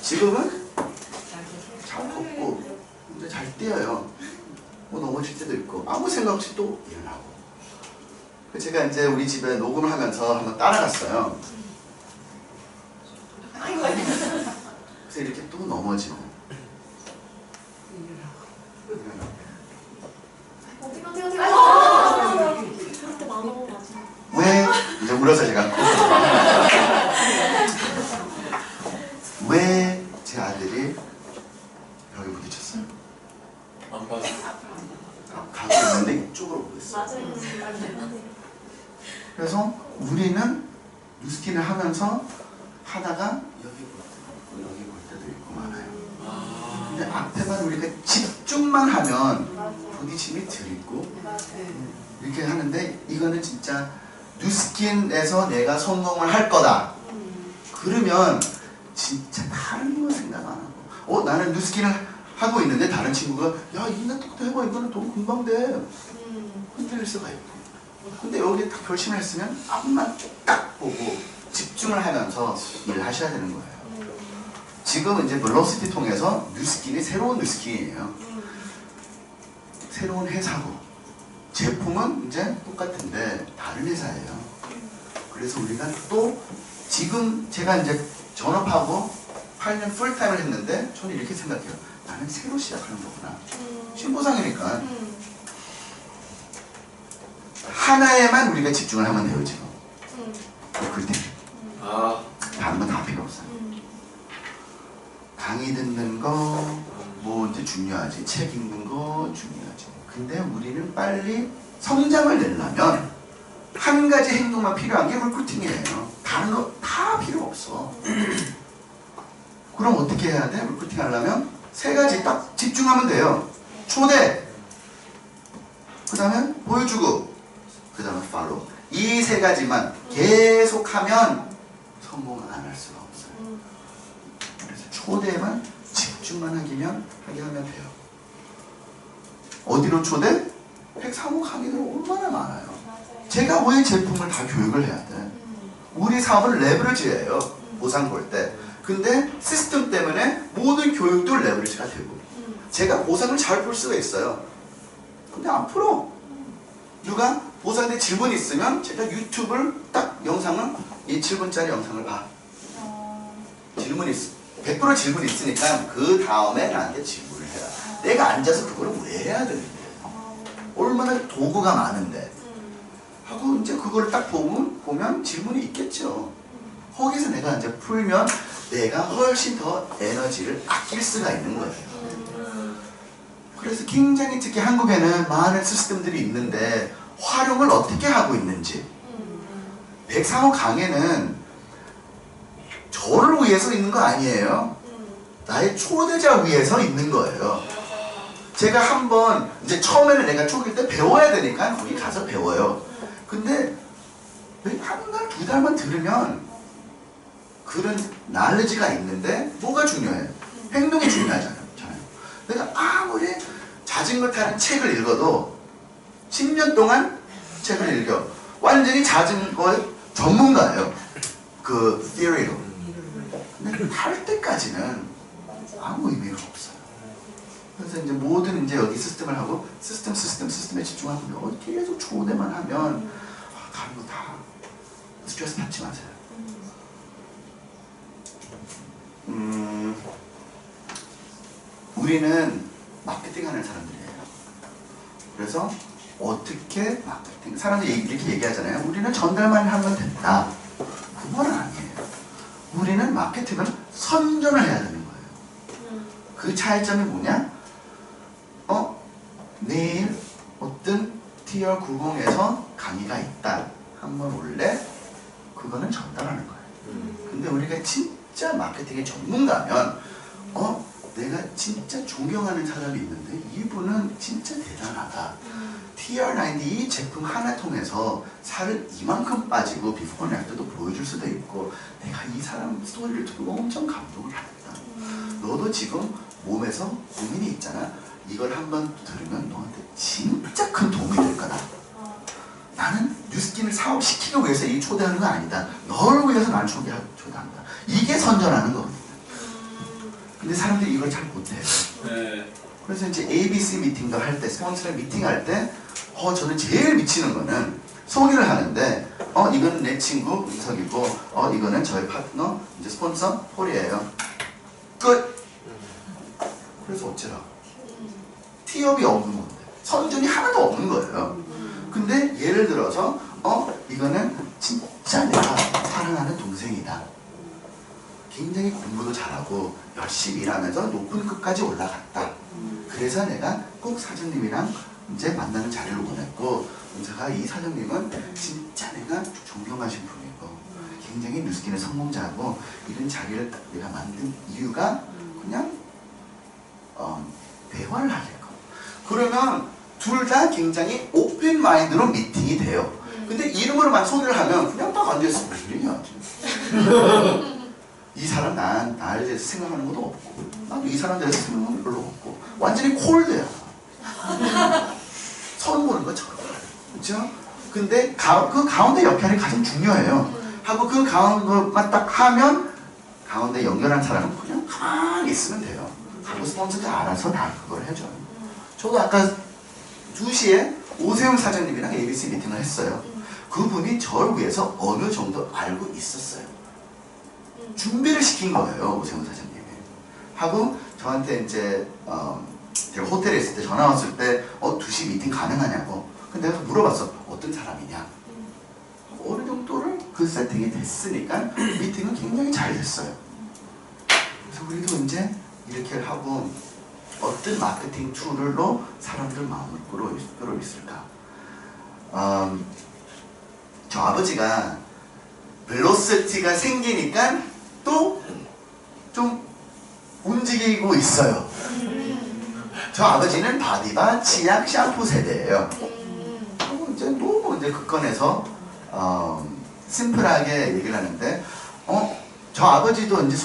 지금은 잘 걷고 이제 잘 뛰어요. 넘어질 때도 있고 아무 생각 없이 또 일어나고. 제가 이제 우리 집에 녹음을 하면서 한번 따라갔어요. 그래서 이렇게 또 넘어지고. 왜 이제 울어서 제가 왜 제 아들이 벽에 부딪혔어요? 안 봤어. 가고 있는데 이쪽으로 보고 있어요. 그래서 우리는 뉴스킨을 하면서 하다가 여기 볼 때도 있고 많아요. 근데 앞에만 우리가 집중만 하면 부딪힘이 덜 있고 이렇게 하는데 이거는 진짜 뉴스킨에서 내가 성공을 할 거다. 그러면 진짜 다른 거 생각 안 하고 나는 뉴스킨을 하고 있는데 다른 친구가 야 이나 또 해봐 이거는 돈 금방 돼. 흔들릴 수가 있고. 근데 여기 딱 결심을 했으면 앞만 딱 보고 집중을 하면서 일을 하셔야 되는 거예요. 지금 이제 벨로시티 통해서 뉴스킨이 새로운 뉴스킨이에요. 새로운 회사고 제품은 이제 똑같은데 다른 회사예요. 그래서 우리가 또 지금 제가 이제 전업하고 8년 풀타임을 했는데 저는 이렇게 생각해요. 나는 새로 시작하는 거구나. 신보상이니까 하나에만 우리가 집중을 하면 돼요 지금. 글 때문에. 아. 다른 건 다 필요 없어요. 강의 듣는 거, 뭐 이제 중요하지. 책 읽는 거 중요하지. 근데 우리는 빨리 성장을 내려면 한 가지 행동만 필요한 게 리크루팅이에요. 다른 거 다 필요 없어. 그럼 어떻게 해야 돼? 리크루팅 하려면 세 가지 딱 집중하면 돼요. 초대, 그 다음에 보여주고, 그 다음에 팔로우. 이 세 가지만 계속하면 성공 안 할 수가 없어요. 그래서 초대만 집중만 하게 하면 돼요. 어디로 초대? 103호 강의들 얼마나 많아요. 제가 왜 제품을 다 교육을 해야 돼? 우리 사업은 레버리지예요. 보상 볼 때. 근데 시스템 때문에 모든 교육도 레버리지가 되고 제가 보상을 잘 볼 수가 있어요. 근데 안 풀어. 누가 보상대 질문이 있으면 제가 유튜브를 딱 영상을 이 7분짜리 영상을 봐. 질문이 100% 질문이 있으니까 그 다음에 나한테 질문을 해라. 내가 앉아서 그걸 왜 해야 되는데? 얼마나 도구가 많은데. 하고 이제 그걸 딱 보면 질문이 있겠죠. 거기서 내가 이제 풀면 내가 훨씬 더 에너지를 아낄 수가 있는 거예요. 그래서 굉장히 특히 한국에는 많은 시스템들이 있는데 활용을 어떻게 하고 있는지 103호 강의는 저를 위해서 있는 거 아니에요. 나의 초대자 위해서 있는 거예요. 제가 한번 이제 처음에는 내가 초기 때 배워야 되니까 거기 가서 배워요. 근데 한 달, 두 달만 들으면 그런 날레지가 있는데 뭐가 중요해요? 행동이 중요하잖아요. 내가 아무리 자전거 타는 책을 읽어도 10년 동안 책을 읽어. 완전히 자전거의 전문가예요. 그 theory로. 근데 탈 때까지는 아무 의미가 없어요. 그래서 이제 모든 이제 여기 시스템을 하고 시스템에 집중하고 계속 초대만 하면 다른 거 다 스트레스 받지 마세요. 우리는 마케팅 하는 사람들이에요. 그래서 어떻게 마케팅, 사람들이 이렇게 얘기하잖아요. 우리는 전달만 하면 된다. 그건 아니에요. 우리는 마케팅을 선전을 해야 되는 거예요. 그 차이점이 뭐냐? 내일 어떤 Tier 90에서 강의가 있다. 한번 올래? 그거는 전달하는 거예요. 근데 우리가 진짜 마케팅의 전문가면 내가 진짜 존경하는 사람이 있는데 이분은 진짜 대단하다. TR90 이 제품 하나 통해서 살 이만큼 빠지고 비포 애프터도 보여줄 수도 있고 내가 이 사람 스토리를 듣고 엄청 감동을 받았다. 너도 지금 몸에서 고민이 있잖아. 이걸 한번 들으면 너한테 진짜 큰 도움이 될 거다. 나는 뉴스킨을 사업시키기 위해서 이 초대하는 거 아니다. 너를 위해서 난 초대한다. 이게 선전하는 거거든요. 근데 사람들이 이걸 잘 못해요. 네. 그래서 이제 ABC 미팅도 할 때, 스폰서랑 미팅할 때, 저는 제일 미치는 거는 소개를 하는데, 이거는 내 친구 은석이고, 이거는 저희 파트너, 이제 스폰서 폴이에요. 끝! 그래서 어쩌라. 티업이 없는 건데, 선전이 하나도 없는 거예요. 근데 예를 들어서, 이거는 진짜 내가 사랑하는 동생이다. 굉장히 공부도 잘하고 열심히 일하면서 높은 급까지 올라갔다. 그래서 내가 꼭 사장님이랑 이제 만나는 자리를 원했고 은사가 이 사장님은 진짜 내가 존경하신 분이고 굉장히 뉴스킨의 성공자고 이런 자리를 내가 만든 이유가 그냥 대화를 하려고. 그러면 둘 다 굉장히 오픈 마인드로 미팅이 돼요. 근데 이름으로만 소개를 하면 그냥 딱 앉아있어. 무슨 얘기야 지금. 이 사람 나에 대해서 생각하는 것도 없고 나도 이 사람 대해서 생각하는 건 별로 없고 완전히 콜드야. 서로 보는 것처럼. 그렇죠? 근데 그 가운데 역할이 가장 중요해요. 하고 그 가운데만 딱 하면 가운데 연결한 사람은 그냥 가만히 있으면 돼요. 하고 스폰서가 알아서 다 그걸 해줘요. 저도 아까 2시에 오세훈 사장님이랑 ABC 미팅을 했어요. 그분이 저를 위해서 어느 정도 알고 있었어요. 준비를 시킨 거예요, 오세훈 사장님이. 하고 저한테 이제 제가 호텔에 있을 때 전화 왔을 때 2시 미팅 가능하냐고. 근데 내가 물어봤어. 어떤 사람이냐. 어느 정도를 그 세팅이 됐으니까 미팅은 굉장히 잘 됐어요. 그래서 우리도 이제 이렇게 하고 어떤 마케팅 툴로 사람들 마음을 끌어있을까? 저 아버지가 벨로시티가 생기니까 또 좀 움직이고 있어요. 저 아버지는 바디바 치약 샴푸 세대예요. 그리고 이제 너무 이제 극건해서 심플하게 얘기를 하는데 저 아버지도 이제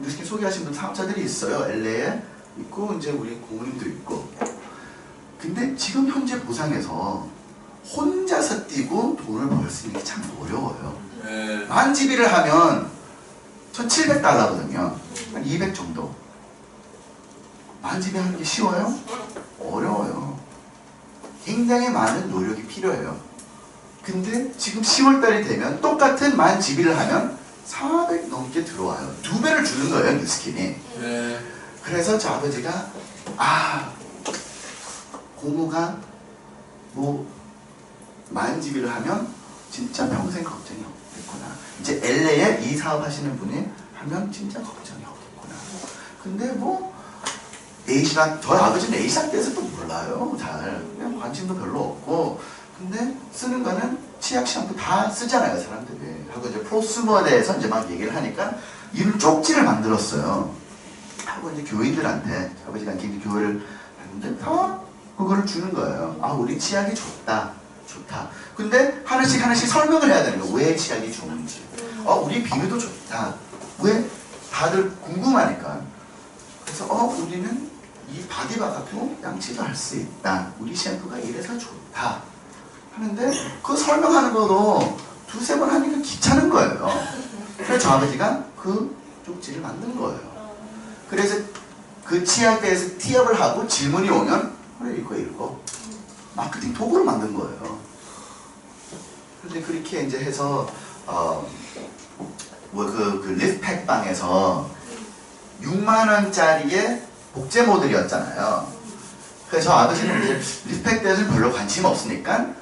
뉴스킨 소개하신 분 사업자들이 있어요. LA에 있고 이제 우리 고모님도 있고. 근데 지금 현재 보상에서 혼자서 뛰고 돈을 벌 수 있는 게 참 어려워요. 네. 만지비를 하면 $1,700거든요. 한 200 정도. 만지비 하는 게 쉬워요? 어려워요. 굉장히 많은 노력이 필요해요. 근데 지금 10월달이 되면 똑같은 만지비를 하면 400 넘게 들어와요. 2배를 주는 거예요, 뉴스킨이. 네. 그래서 저 아버지가 고모가 뭐 만지비를 하면 진짜 평생 걱정이 없겠구나. 이제 LA에 이 사업 하시는 분이 하면 진짜 걱정이 없겠구나. 근데 뭐 A시락, 저희 아버지는 A시락 대해서도 몰라요. 잘 그냥 관심도 별로 없고. 근데 쓰는 거는 치약 샴푸 다 쓰잖아요, 사람들이. 하고 이제 프로스머에 대해서 이제 막 얘기를 하니까 이런 쪽지를 만들었어요. 하고 이제 교인들한테 아버지가 굉장히 교회를 했는데 다 그거를 주는 거예요. 우리 치약이 좋다. 근데 하나씩 설명을 해야 되는 거예요. 왜 치약이 좋은지. 우리 비누도 좋다. 왜? 다들 궁금하니까. 그래서 우리는 이 바디바 갖고 양치도 할 수 있다. 우리 샴푸가 이래서 좋다. 하는데 그 설명하는 것도 2-3번 하니까 귀찮은 거예요. 그래서 저 아버지가 그 쪽지를 만든 거예요. 그래서 그 치약에 대해서 티업을 하고 질문이 오면 그래 읽고 마케팅 도구를 만든 거예요. 그런데 그렇게 이제 해서 그 리프팩 방에서 6만 원짜리의 복제 모델이었잖아요. 그래서 아버지는 이제 리프팩 대해서는 별로 관심 없으니까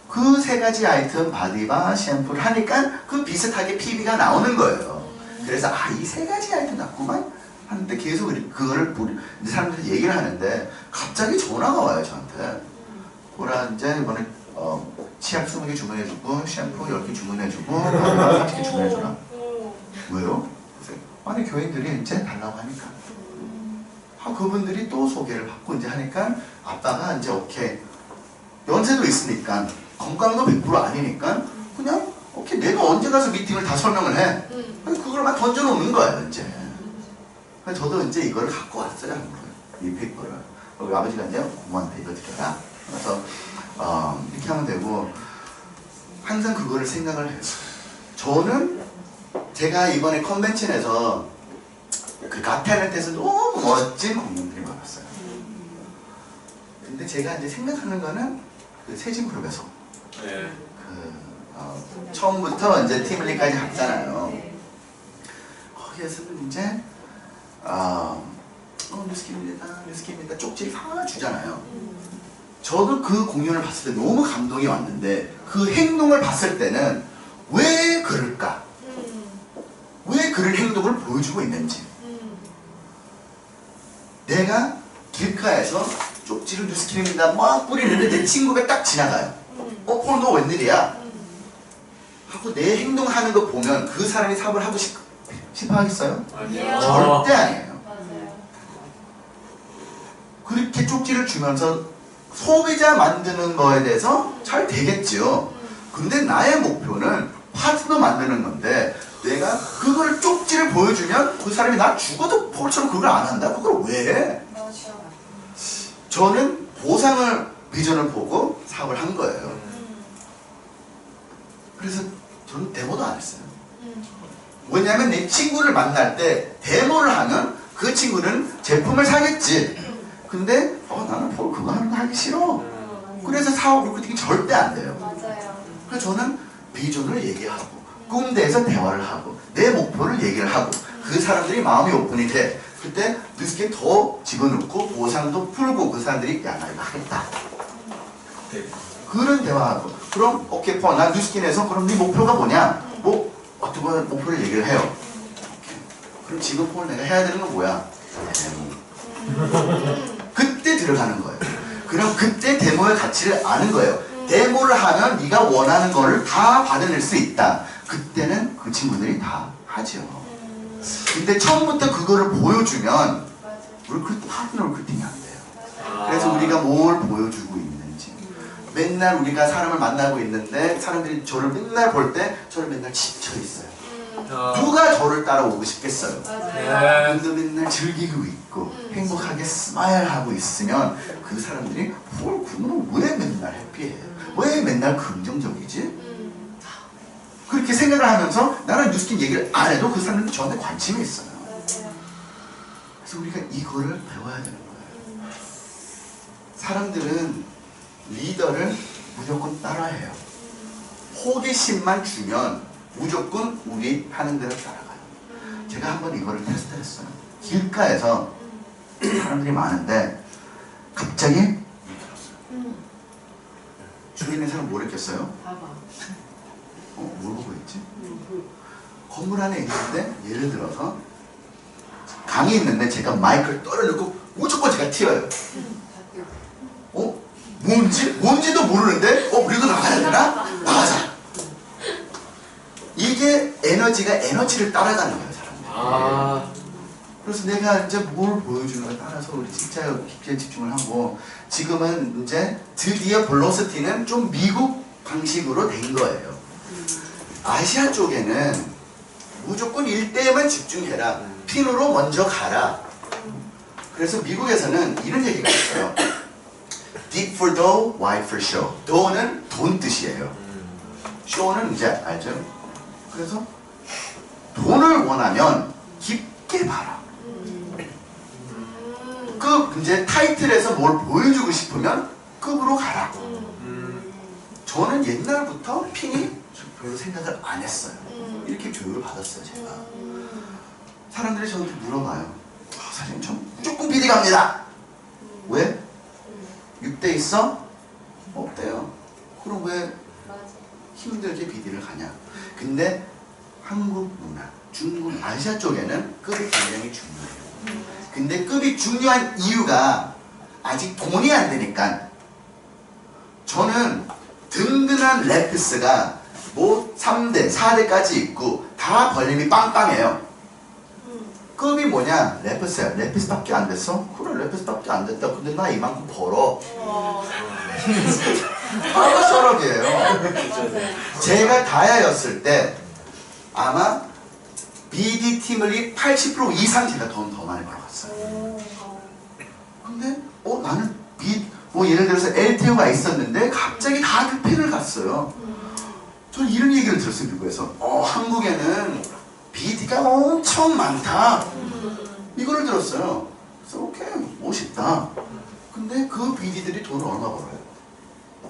그 3가지 아이템 바디바 샴푸를 하니까 그 비슷하게 PB가 나오는 거예요. 그래서 이 3가지 아이템 낫구만 하는데 계속 그거를 이제 사람들이 얘기를 하는데 갑자기 전화가 와요, 저한테. 보라 이제 이번에 치약 20개 주문해주고 샴푸 10개 주문해주고 바디바 30개 주문해줘라. 왜요? 아니 교인들이 이제 달라고 하니까. 그분들이 또 소개를 받고 이제 하니까 아빠가 이제 오케이 연세도 있으니까 건강도 100% 아니니까 그냥 오케이 내가 언제 가서 미팅을 다 설명을 해. 그걸 막 던져놓는 거예요 이제. 그래서 저도 이제 이걸 갖고 왔어요 한국에 리필 거를. 그리고 아버지가 이제 고모한테 이거 드려라. 그래서 이렇게 하면 되고 항상 그거를 생각을 해요. 저는 제가 이번에 컨벤션에서 그 갓탤런트에서 너무 멋진 공연들이 많았어요. 근데 제가 이제 생각하는 거는 그 세진그룹에서 네. 처음부터 이제 팀리까지 갔잖아요. 거기에서는 이제 뉴스키입니다 쪽지를 다 주잖아요. 저도 그 공연을 봤을 때 너무 감동이 왔는데 그 행동을 봤을 때는 왜 그럴까? 왜 그런 행동을 보여주고 있는지. 내가 길가에서 쪽지를 뉴스킨입니다 막 뿌리는데 내 친구가 딱 지나가요. 오늘 너 웬일이야? 하고 내 행동하는 거 보면 그 사람이 사업을 하고 싶어 하겠어요? 아니요. 절대 아니에요. 맞아요. 그렇게 쪽지를 주면서 소비자 만드는 거에 대해서 잘 되겠지요. 근데 나의 목표는 파트너 만드는 건데 내가 그걸 쪽지를 보여주면 그 사람이 나 죽어도 폴처럼 그걸 안 한다? 그걸 왜 해? 맞아. 저는 보상을 비전을 보고 사업을 한 거예요. 그래서 저는 데모도 안 했어요. 왜냐면 내 친구를 만날 때 데모를 하면 그 친구는 제품을 사겠지. 근데 나는 그거 하는 거 하기 싫어. 그래서 사업 마케팅이 절대 안 돼요. 맞아요. 그래서 저는 비전을 얘기하고 꿈대에서 대화를 하고 내 목표를 얘기를 하고 그 사람들이 마음이 오픈이 돼. 그때 뉴스킨 더 집어넣고 보상도 풀고 그 사람들이 야 나 이거 하겠다. 네. 그런 대화하고 그럼 오케이 폰, 난 뉴스킨에서 그럼 네 목표가 뭐냐? 뭐 어떤 거 목표를 얘기를 해요. 오케이. 그럼 지금 폰 내가 해야 되는 건 뭐야? 데모. 그때 들어가는 거예요. 그럼 그때 데모의 가치를 아는 거예요. 데모를 하면 네가 원하는 거를 다 받아낼 수 있다. 그때는 그 친구들이 다 하죠. 근데 처음부터 그거를 보여주면 파트너 리크루팅이 안 돼요. 그래서 우리가 뭘 보여주고 있는지 맨날 우리가 사람을 만나고 있는데 사람들이 저를 맨날 볼 때 저를 맨날 지쳐 있어요. 누가 저를 따라오고 싶겠어요? 그래도 맨날 즐기고 있고 행복하게 스마일하고 있으면 그 사람들이 그놈은 왜 맨날 해피해? 왜 맨날 긍정적이지? 그렇게 생각을 하면서 나는 뉴스킨 얘기를 안 해도 그 사람들이 저한테 관심이 있어요. 그래서 우리가 이거를 배워야 되는 거예요. 사람들은 리더를 무조건 따라해요. 호기심만 주면 무조건 우리 하는 대로 따라가요. 제가 한번 이거를 테스트했어요. 길가에서 사람들이 많은데 갑자기 들었어요. 주위에 있는 사람 모르겠어요? 뭘 보고 있지? 건물 안에 있는데 예를 들어서 강이 있는데 제가 마이크를 떨어놓고 무조건 제가 튀어요. 뭔지도 모르는데 우리도 나가야 되나? 나가자. 이게 에너지를 따라가는 거예요, 사람들이. 그래서 내가 이제 뭘 보여주는 가 따라서 우리 진짜 깊게 집중을 하고 지금은 이제 드디어 벨로시티는 좀 미국 방식으로 된 거예요. 아시아 쪽에는 무조건 1대에만 집중해라. 핀으로 먼저 가라. 그래서 미국에서는 이런 얘기가 있어요. Deep for dough, wide for show. dough는 돈 뜻이에요. show는 이제 알죠? 그래서 돈을 원하면 깊게 봐라. 이제 타이틀에서 뭘 보여주고 싶으면 급으로 가라. 저는 옛날부터 핀이 별로 생각을 안 했어요. 이렇게 교육을 받았어요, 제가. 사람들이 저한테 물어봐요. 사장님, 저 무조건 비디 갑니다. 왜? 6대 있어? 없대요. 그럼 왜 힘들게 비디를 가냐? 근데 한국 문화, 중국, 아시아 쪽에는 급이 굉장히 중요해요. 근데 급이 중요한 이유가 아직 돈이 안 되니까. 저는 든든한 랩피스가 뭐 3대, 4대까지 있고 다 벌림이 빵빵해요. 급이 뭐냐? 랩피스야. 랩피스밖에 안 됐어? 그래, 랩피스밖에 안 됐다. 근데 나 이만큼 벌어. 바로 셔럽이에요. 제가 다야였을 때 아마 BD 팀을 80% 이상 제가 더 많이 벌어갔어요. 근데 나는 뭐 예를 들어서 LTO가 있었는데 갑자기 다 그 핀을 갔어요. 저는 이런 얘기를 들었어요, 미국에서. 한국에는 BD가 엄청 많다. 이거를 들었어요. 그래서 오케이, 멋있다. 근데 그 BD들이 돈을 얼마 벌어요?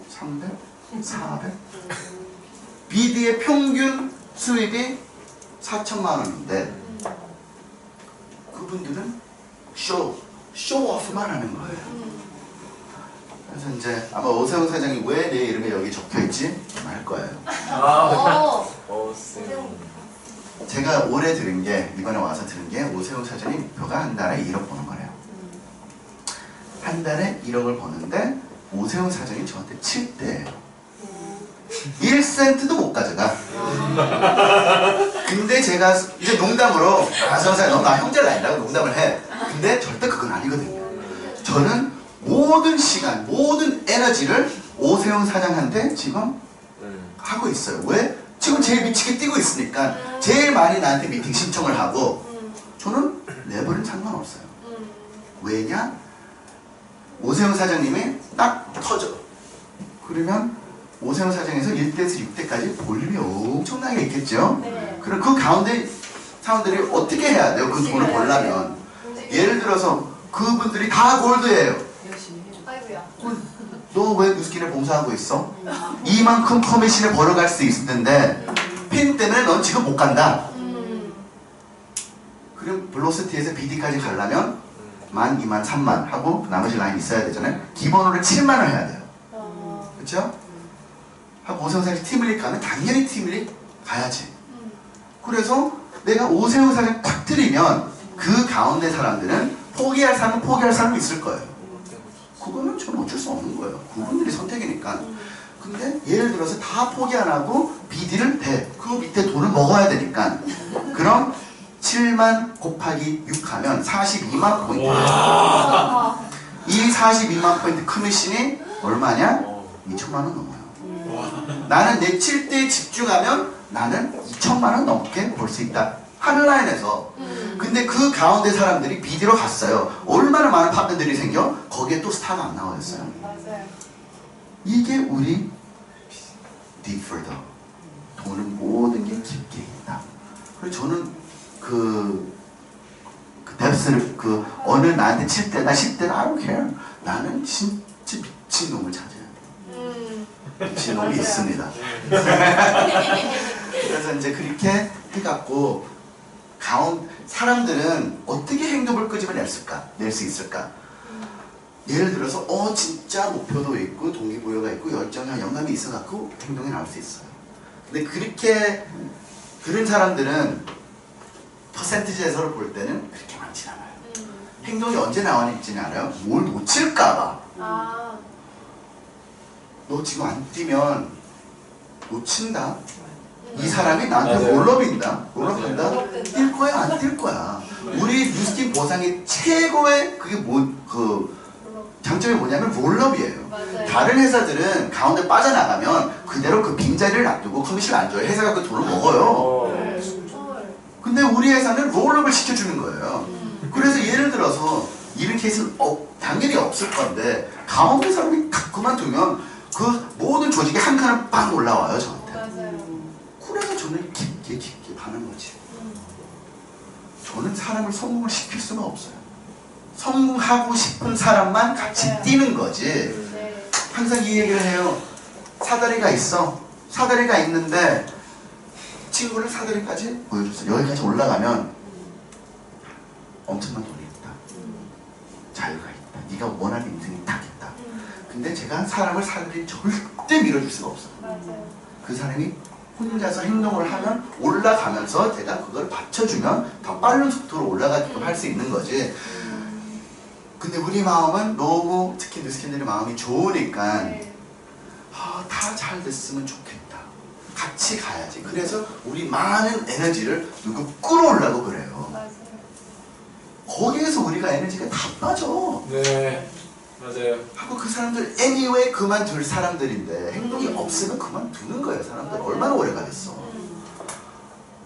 300? 400? BD의 평균 수입이 4천만 원인데 그분들은 쇼오프만 하는 거예요. 그래서 이제 아마 오세훈 사장이 왜 내 이름이 여기 적혀있지? 할 거예요. 제가 올해 들은 게, 이번에 와서 들은 게 오세훈 사장이 목표가 한 달에 1억 버는 거래요. 한 달에 1억을 버는데 오세훈 사장이 저한테 7대예요. 1센트도 못 가져가. 근데 제가 이제 농담으로 오세훈 사장님 너 나 형제를 아니라고 농담을 해. 근데 절대 그건 아니거든요. 저는 모든 시간, 모든 에너지를 오세훈 사장한테 지금 하고 있어요. 왜? 지금 제일 미치게 뛰고 있으니까 제일 많이 나한테 미팅 신청을 하고 저는 레벨은 상관없어요. 왜냐? 오세훈 사장님이 딱 터져. 그러면 오세훈 사장에서 1대에서 6대까지 볼륨이 엄청나게 있겠죠? 그럼 그 가운데 사람들이 어떻게 해야 돼요? 그 돈을 벌려면. 예를 들어서 그분들이 다 골드예요. 너 왜 뉴스킨에 봉사하고 있어? 이만큼 커미션을 벌어갈 수 있는데 핀 때문에 넌 지금 못 간다. 그럼 벨로시티에서 BD까지 가려면 1만, 2만, 3만 하고 나머지 라인 있어야 되잖아요. 기본으로 7만을 해야 돼요. 그렇죠? 하고 오세훈 팀을 가면 당연히 팀을 가야지. 그래서 내가 오세훈 사장을 탁 들이면 그 가운데 사람들은 포기할 사람은 포기할 사람이 있을 거예요. 그거는 저는 어쩔 수 없는 거예요. 그분들이 선택이니까. 근데 예를 들어서 다 포기 안 하고 BD를 대. 그 밑에 돈을 먹어야 되니까. 그럼 7만 곱하기 6 하면 42만 포인트. 이 42만 포인트 커미션이 얼마냐? 2천만 원 넘어요. 나는 내 7대에 집중하면 나는 2천만 원 넘게 벌 수 있다. 하늘라인에서. 근데 그 가운데 사람들이 비디로 갔어요. 얼마나 많은 파트너들이 생겨? 거기에 또 스타가 안 나와있어요. 맞아요. 이게 우리 deep further. 돈은 모든 게 깊게 있다. 그래서 저는 그 뎁스를 어느 나한테 7대, 나 10대, I don't care. 나는 진짜 미친놈을 찾아야 돼. 미친놈이 맞아요. 있습니다. 그래서 이제 그렇게 해갖고 사람들은 어떻게 행동을 끄집어낼 수 있을까? 예를 들어서 진짜 목표도 있고 동기부여가 있고 열정과 영감이 있어갖고 행동이 나올 수 있어요. 근데 그렇게 그런 사람들은 퍼센티지에서 볼 때는 그렇게 많지 않아요. 행동이 언제 나오는지는 알아요? 뭘 놓칠까봐. 아, 너 지금 안 뛰면 놓친다. 이 사람이 나한테 맞아요. 몰럽인다. 맞아요. 몰럽한다. 뛸 거야 안 뛸 거야. 우리 뉴스팀 보상의 최고의 그게 장점이 뭐냐면 롤럽이에요. 맞아요. 다른 회사들은 가운데 빠져나가면 그대로 그 빈자리를 놔두고 커미션을 안 줘요. 회사가 그 돈을 먹어요. 헐. 근데 우리 회사는 롤업을 시켜주는 거예요. 그래서 예를 들어서 이런 케이스는 당연히 없을 건데 가운데 사람이 탁 그만두면 그 모든 조직이 한 칸을 빵 올라와요 저한테. 맞아요. 그래서 저는 깊게 반한 거지. 저는 사람을 성공을 시킬 수가 없어요. 성공하고 싶은 사람만 같이 맞아요. 뛰는 거지. 네. 항상 이 얘기를 해요. 사다리가 있어. 사다리가 있는데 친구를 사다리까지 보여줬어. 여기까지 올라가면 엄청난 돈이 있다. 자유가 있다. 네가 원하는 인생이 딱 있다. 근데 제가 사람을 사다리 절대 밀어줄 수가 없어요. 맞아요. 그 사람이 혼자서 행동을 하면 올라가면서 제가 그걸 받쳐주면 더 빠른 속도로 올라가게끔 할 수 있는 거지. 근데 우리 마음은 너무 특히 뉴스캔들의 마음이 좋으니까 네. 다 잘 됐으면 좋겠다. 같이 가야지. 그래서 우리 많은 에너지를 누구 끌어올라고 그래요. 맞아요. 거기에서 우리가 에너지가 다 빠져. 네. 맞아요. 하고 그 사람들 anyway 그만둘 사람들인데 행동이 없으면 그만두는 거예요. 사람들 얼마나 오래 가겠어.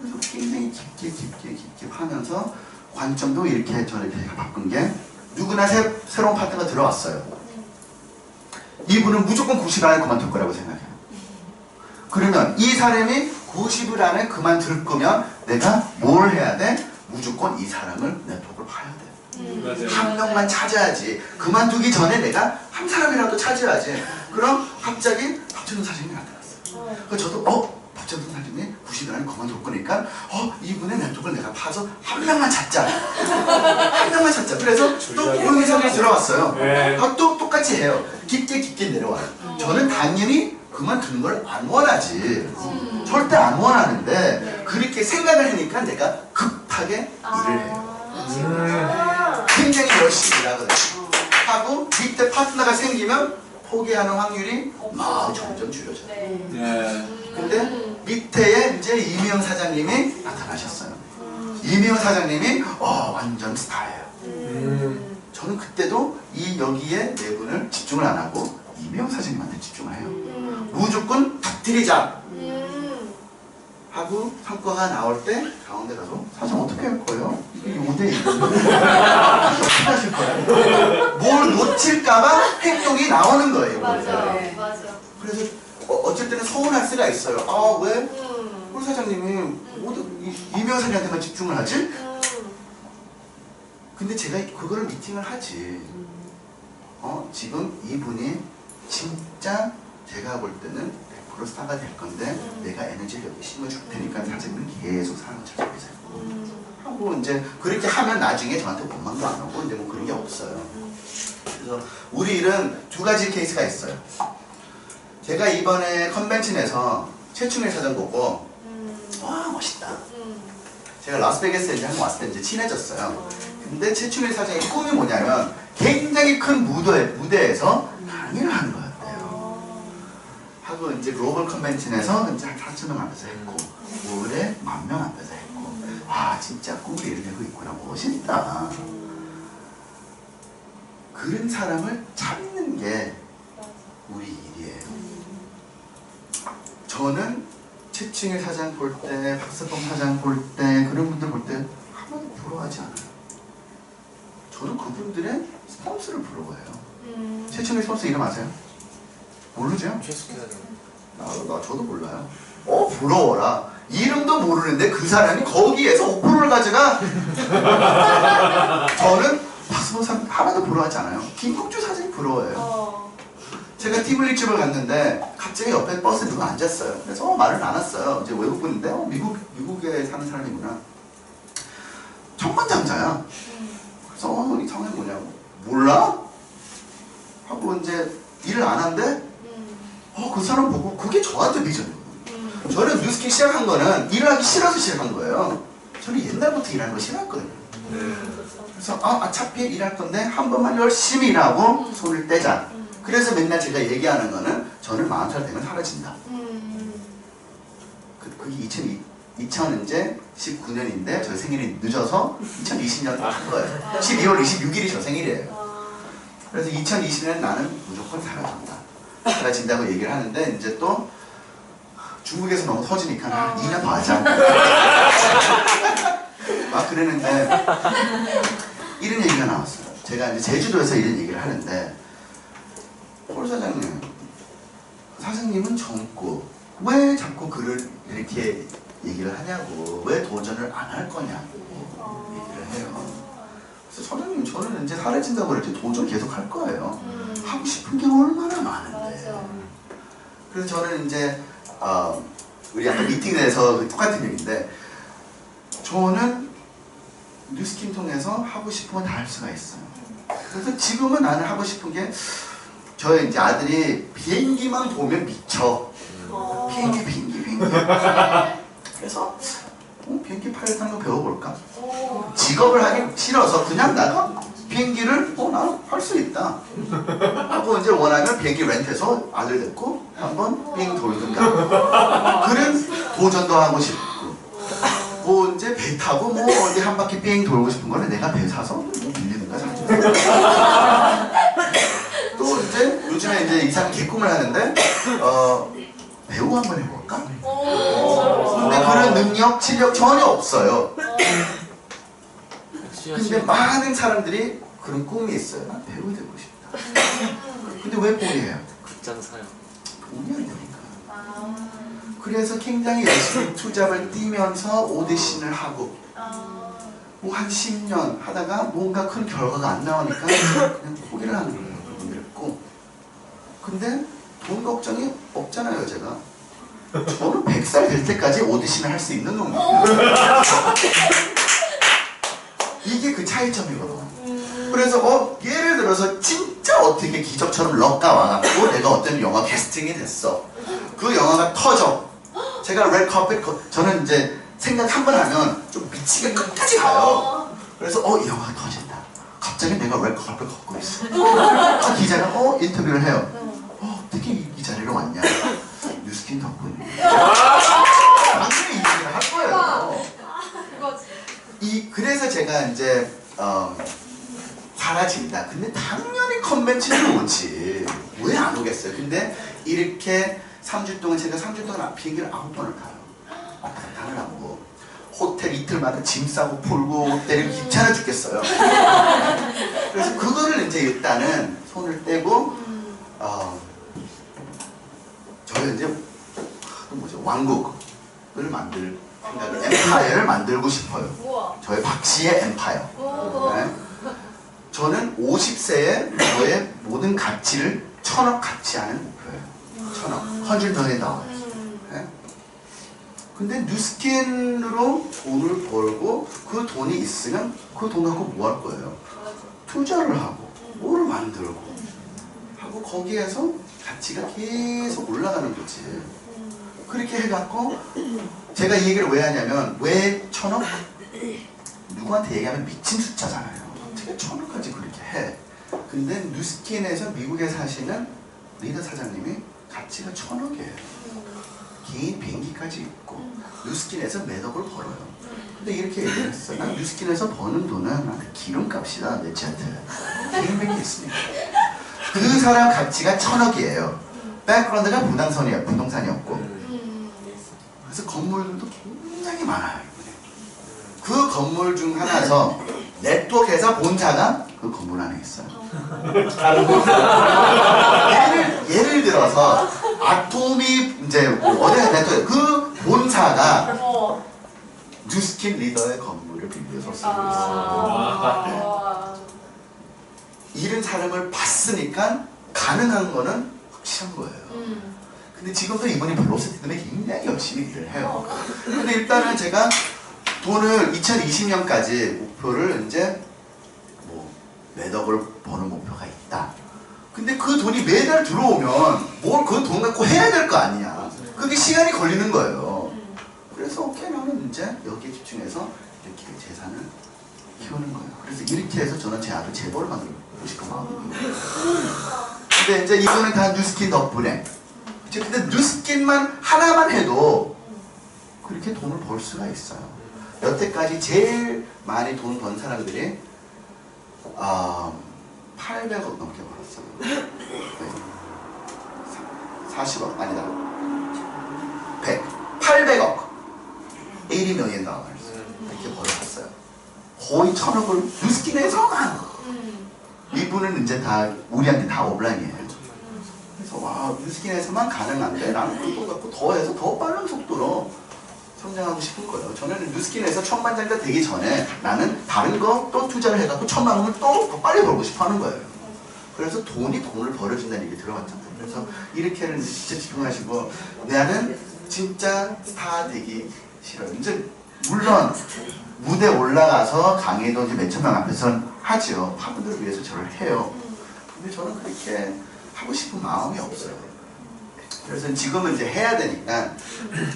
그래서 굉장히 깊게 하면서 관점도 이렇게 저렇게 바꾼 게 누구나 새로운 파트너가 들어왔어요. 이분은 무조건 90일 안에 그만둘 거라고 생각해요. 그러면 이 사람이 90일 안에 그만둘 거면 내가 뭘 해야 돼? 무조건 이 사람을 네트워크로 파야 돼. 맞아요. 한 명만 찾아야지. 그만두기 전에 내가 한 사람이라도 찾아야지. 그럼 갑자기 박찬호 사장님이 나타났어요. 그래서 저도 박찬호 사장님이 90일 안에 그만둘 거니까 이분의 네트워크를 내가 파서 한 명만 찾자. 한 명만 찾자. 그래서 또 고용의 사람이 들어왔어요. 네. 또 똑같이 해요. 깊게 내려와요. 저는 당연히 그만두는 걸 안 원하지. 절대 안 원하는데 그렇게 생각을 하니까 내가 급하게 일을 해요. 굉장히 열심히 일하거든요. 하고 밑에 파트너가 생기면 포기하는 확률이 막 점점 줄여져요. 네. 네. 근데 밑에에 이제 이미영 사장님이 나타나셨어요. 이미영 사장님이 완전 스타예요. 저는 그때도 여기에 네 분을 집중을 안 하고 이미영 사장님한테 집중을 해요. 무조건 터뜨리자 하고 성과가 나올 때 가운데 가서 사장 어떻게 할 거예요? 이게 5대2 어떻게 하실 거예요? 뭘 놓칠까봐 행동이 나오는 거예요. 맞아요. 맞아. 그래서 어쩔 때는 서운할 수가 있어요. 왜? 홀 사장님이 이명 사장님한테만 집중을 하지? 근데 제가 그거를 미팅을 하지. 지금 이분이 진짜 제가 볼 때는 100% 스타가 될 건데 내가 에너지를 여기 심어줄 테니까 사장님은 계속 사랑을 찾아보세요. 하고 이제 그렇게 하면 나중에 저한테 원망도 안 오고 이제 뭐 그런 게 없어요. 그래서 우리 일은 두 가지 케이스가 있어요. 제가 이번에 컨벤션에서 최충일 사장 보고 와 멋있다. 제가 라스베가스에 이제 한번 왔을 때 이제 친해졌어요. 근데 최충일 사장의 꿈이 뭐냐면 굉장히 큰 무대에서 강의를 하는 거였대요. 하고 이제 글로벌 컨벤션에서 이제 한 4,000명 앞에서 했고 올해 10,000명 앞에서 했고 와 진짜 꿈을 이루고 있구나 멋있다. 그런 사람을 찾는 게 우리 일이에요. 저는 최충일 사장 볼 때, 박사범 사장 볼 때, 그런 분들 볼 때 한번도 부러워하지 않아요. 저는 그분들의 스폰서를 부러워해요. 최충일 스폰서 이름 아세요? 모르죠? 최숙희 사장. 저도 몰라요. 부러워라. 이름도 모르는데 그 사람이 거기에서 5%를 가져가. 저는 박사범 사장 하나도 부러워하지 않아요. 김국주 사장이 부러워해요. 제가 티블리집을 갔는데 갑자기 옆에 버스에 누가 앉았어요. 그래서 말을 나눴어요. 이제 외국분인데 미국에 사는 사람이구나. 청관장자야. 그래서 이 성이 뭐냐고 몰라? 하고 이제 일을 안 한대? 그 사람 보고 그게 저한테 비전이거든요. 저는 뉴스킨 시작한 거는 일을 하기 싫어서 시작한 거예요. 저는 옛날부터 일하는 거 싫어했거든요. 그래서 어차피 일할 건데 한 번만 열심히 일하고 손을 떼자. 그래서 맨날 제가 얘기하는 거는 저는 40살 되면 사라진다. 그게 2019년인데 저 생일이 늦어서 2020년 한 거예요. 12월 26일이 저 생일이에요. 그래서 2020년 나는 무조건 사라진다고 얘기를 하는데 이제 또 중국에서 너무 터지니까 2년 더 하자. 막 그랬는데 이런 얘기가 나왔어요. 제가 이제 제주도에서 이런 얘기를 하는데 폴 사장님, 사장님은 젊고 왜 자꾸 글을 이렇게 얘기를 하냐고, 왜 도전을 안 할 거냐고 얘기를 해요. 그래서 사장님 저는 이제 사라진다고 그랬지 도전 계속 할 거예요. 하고 싶은 게 얼마나 많은데. 그래서 저는 이제 우리 아까 미팅에서 똑같은 얘기인데 저는 뉴스킨 통해서 하고 싶은 건 다 할 수가 있어요. 그래서 지금은 나는 하고 싶은 게 저희 이제 아들이 비행기만 보면 미쳐. 비행기. 그래서 비행기 파일럿 하는 거 배워볼까? 직업을 하기 싫어서 그냥 나가 비행기를 나는 할 수 있다. 하고 이제 원하면 비행기 렌트해서 아들 데리고 한번 비행기 돌든가. 그런 도전도 하고 싶고. 이제 배 타고 어디 한 바퀴 비행 돌고 싶은 거는 내가 배 사서 빌리든가 사줘. 또 이제 요즘에 이제 이상 개꿈을 하는데 배우 한번 해볼까? 근데 그런 능력, 실력 전혀 없어요. 근데 많은 사람들이 그런 꿈이 있어요. 난 배우 되고 싶다. 근데 왜 포기해요? 극장 사요. 돈이 안 되니까. 그래서 굉장히 열심히 투잡을 뛰면서 오디션을 하고 한 10년 하다가 뭔가 큰 결과가 안 나오니까 그냥 포기를 하는 거예요. 그랬고 근데 돈 걱정이 없잖아요. 제가 저는 100살 될 때까지 오디션을 할 수 있는 놈이에요. 이게 그 차이점이거든. 그래서 예를 들어서 진짜 어떻게 기적처럼 럭가 와갖고 내가 어떤 영화 캐스팅이 됐어. 그 영화가 터져. 제가 레드카펫 저는 이제 생각 한 번 하면 좀 미치게 끝까지 가요. 그래서 이 영화가 터진다. 갑자기 내가 레드카펫 걷고 있어. 기자가 인터뷰를 해요. 어떻게 이 자리로 왔냐? 뉴스킨 덕분이에요. 당연히 이 얘기를 할 거예요. 그래서 제가 이제 사라진다. 근데 당연히 컨벤션을 오지. 왜 안 오겠어요? 근데 이렇게 3주 동안 제가 3주 동안 비행기를 9번을 타요. 다를 안 보고 호텔 이틀마다 짐 싸고 풀고 때리고 귀찮아 죽겠어요. 그래서 그거를 이제 일단은 손을 떼고 저희 이제 왕국을 만들 생각을 엠파이어를 만들고 싶어요. 저의 박씨의 엠파이어. 네? 저는 50세에 저의 모든 가치를 1,000억 가치 하는 목표예요. 1,000억. 100 million dollars. 네? 근데 뉴스킨으로 돈을 벌고 그 돈이 있으면 그 돈 갖고 뭐 할 거예요? 투자를 하고 뭐를 만들고 하고 거기에서 가치가 계속 올라가는 거지. 그렇게 해갖고 제가 이 얘기를 왜 하냐면 왜 1,000억? 누구한테 얘기하면 미친 숫자잖아요. 어떻게 1,000억까지 그렇게 해? 근데 뉴스킨에서 미국에 사시는 리더 사장님이 가치가 1,000억이에요. 개인 비행기까지 있고 뉴스킨에서 몇 억을 벌어요. 근데 이렇게 얘기를 했어요. 난 뉴스킨에서 버는 돈은 나한테 기름값이다. 내 차트 개인백이 있으니까. 그 사람 가치가 1,000억이에요. 백그라운드가 부동산이었고 그래서 건물들도 굉장히 많아요. 그 건물 중 하나에서 네트워크에서 본사가 그 건물 안에 있어요. 예를 들어서 아토미 이제 어디에 네트워크 그 본사가 뉴스킨 리더의 건물을 빌려서 쓰고 있어요. 이런 사람을 봤으니까 가능한 거는 확실한 거예요. 근데 지금도 이분이 velocity 때문에 굉장히 열심히 일을 해요. 근데 일단은 제가 돈을 2020년까지 목표를 이제 뭐 몇 억을 버는 목표가 있다. 근데 그 돈이 매달 들어오면 뭘 그 돈 갖고 해야 될 거 아니야. 그게 시간이 걸리는 거예요. 그래서 오케이 나는 이제 여기에 집중해서 이렇게 재산을 키우는 거예요. 그래서 이렇게 해서 저는 제 아들 재벌을 만들고 싶은 마음이에요. 근데 이제 이거는 다 뉴스킨 덕분에. 근데 뉴스킨만 하나만 해도 그렇게 돈을 벌 수가 있어요. 여태까지 제일 많이 돈 번 사람들이 800억 넘게 벌었어요. 40억 아니다. 800억 80 million dollars 이렇게 벌었어요. 거의 1,000억을 뉴스킨에서만. 이분은 이제 다 우리한테 다 오프라인이에요. 그래서 와 뉴스킨에서만 가능한데 나는 그거 갖고 더 해서 더 빠른 속도로 성장하고 싶은 거예요. 저는 뉴스킨에서 1,000만 장자 되기 전에 나는 다른 거 또 투자를 해갖고 1,000만 원을 또 더 빨리 벌고 싶어 하는 거예요. 그래서 돈이 돈을 벌어준다는 얘기 들어봤잖아요. 그래서 이렇게는 진짜 집중하시고 나는 진짜 스타 되기 싫어요. 이제 물론 무대 올라가서 강의도 이제 몇천 명 앞에서는 하죠. 팬분들을 위해서 저를 해요. 근데 저는 그렇게 하고 싶은 마음이 없어요. 그래서 지금은 이제 해야 되니까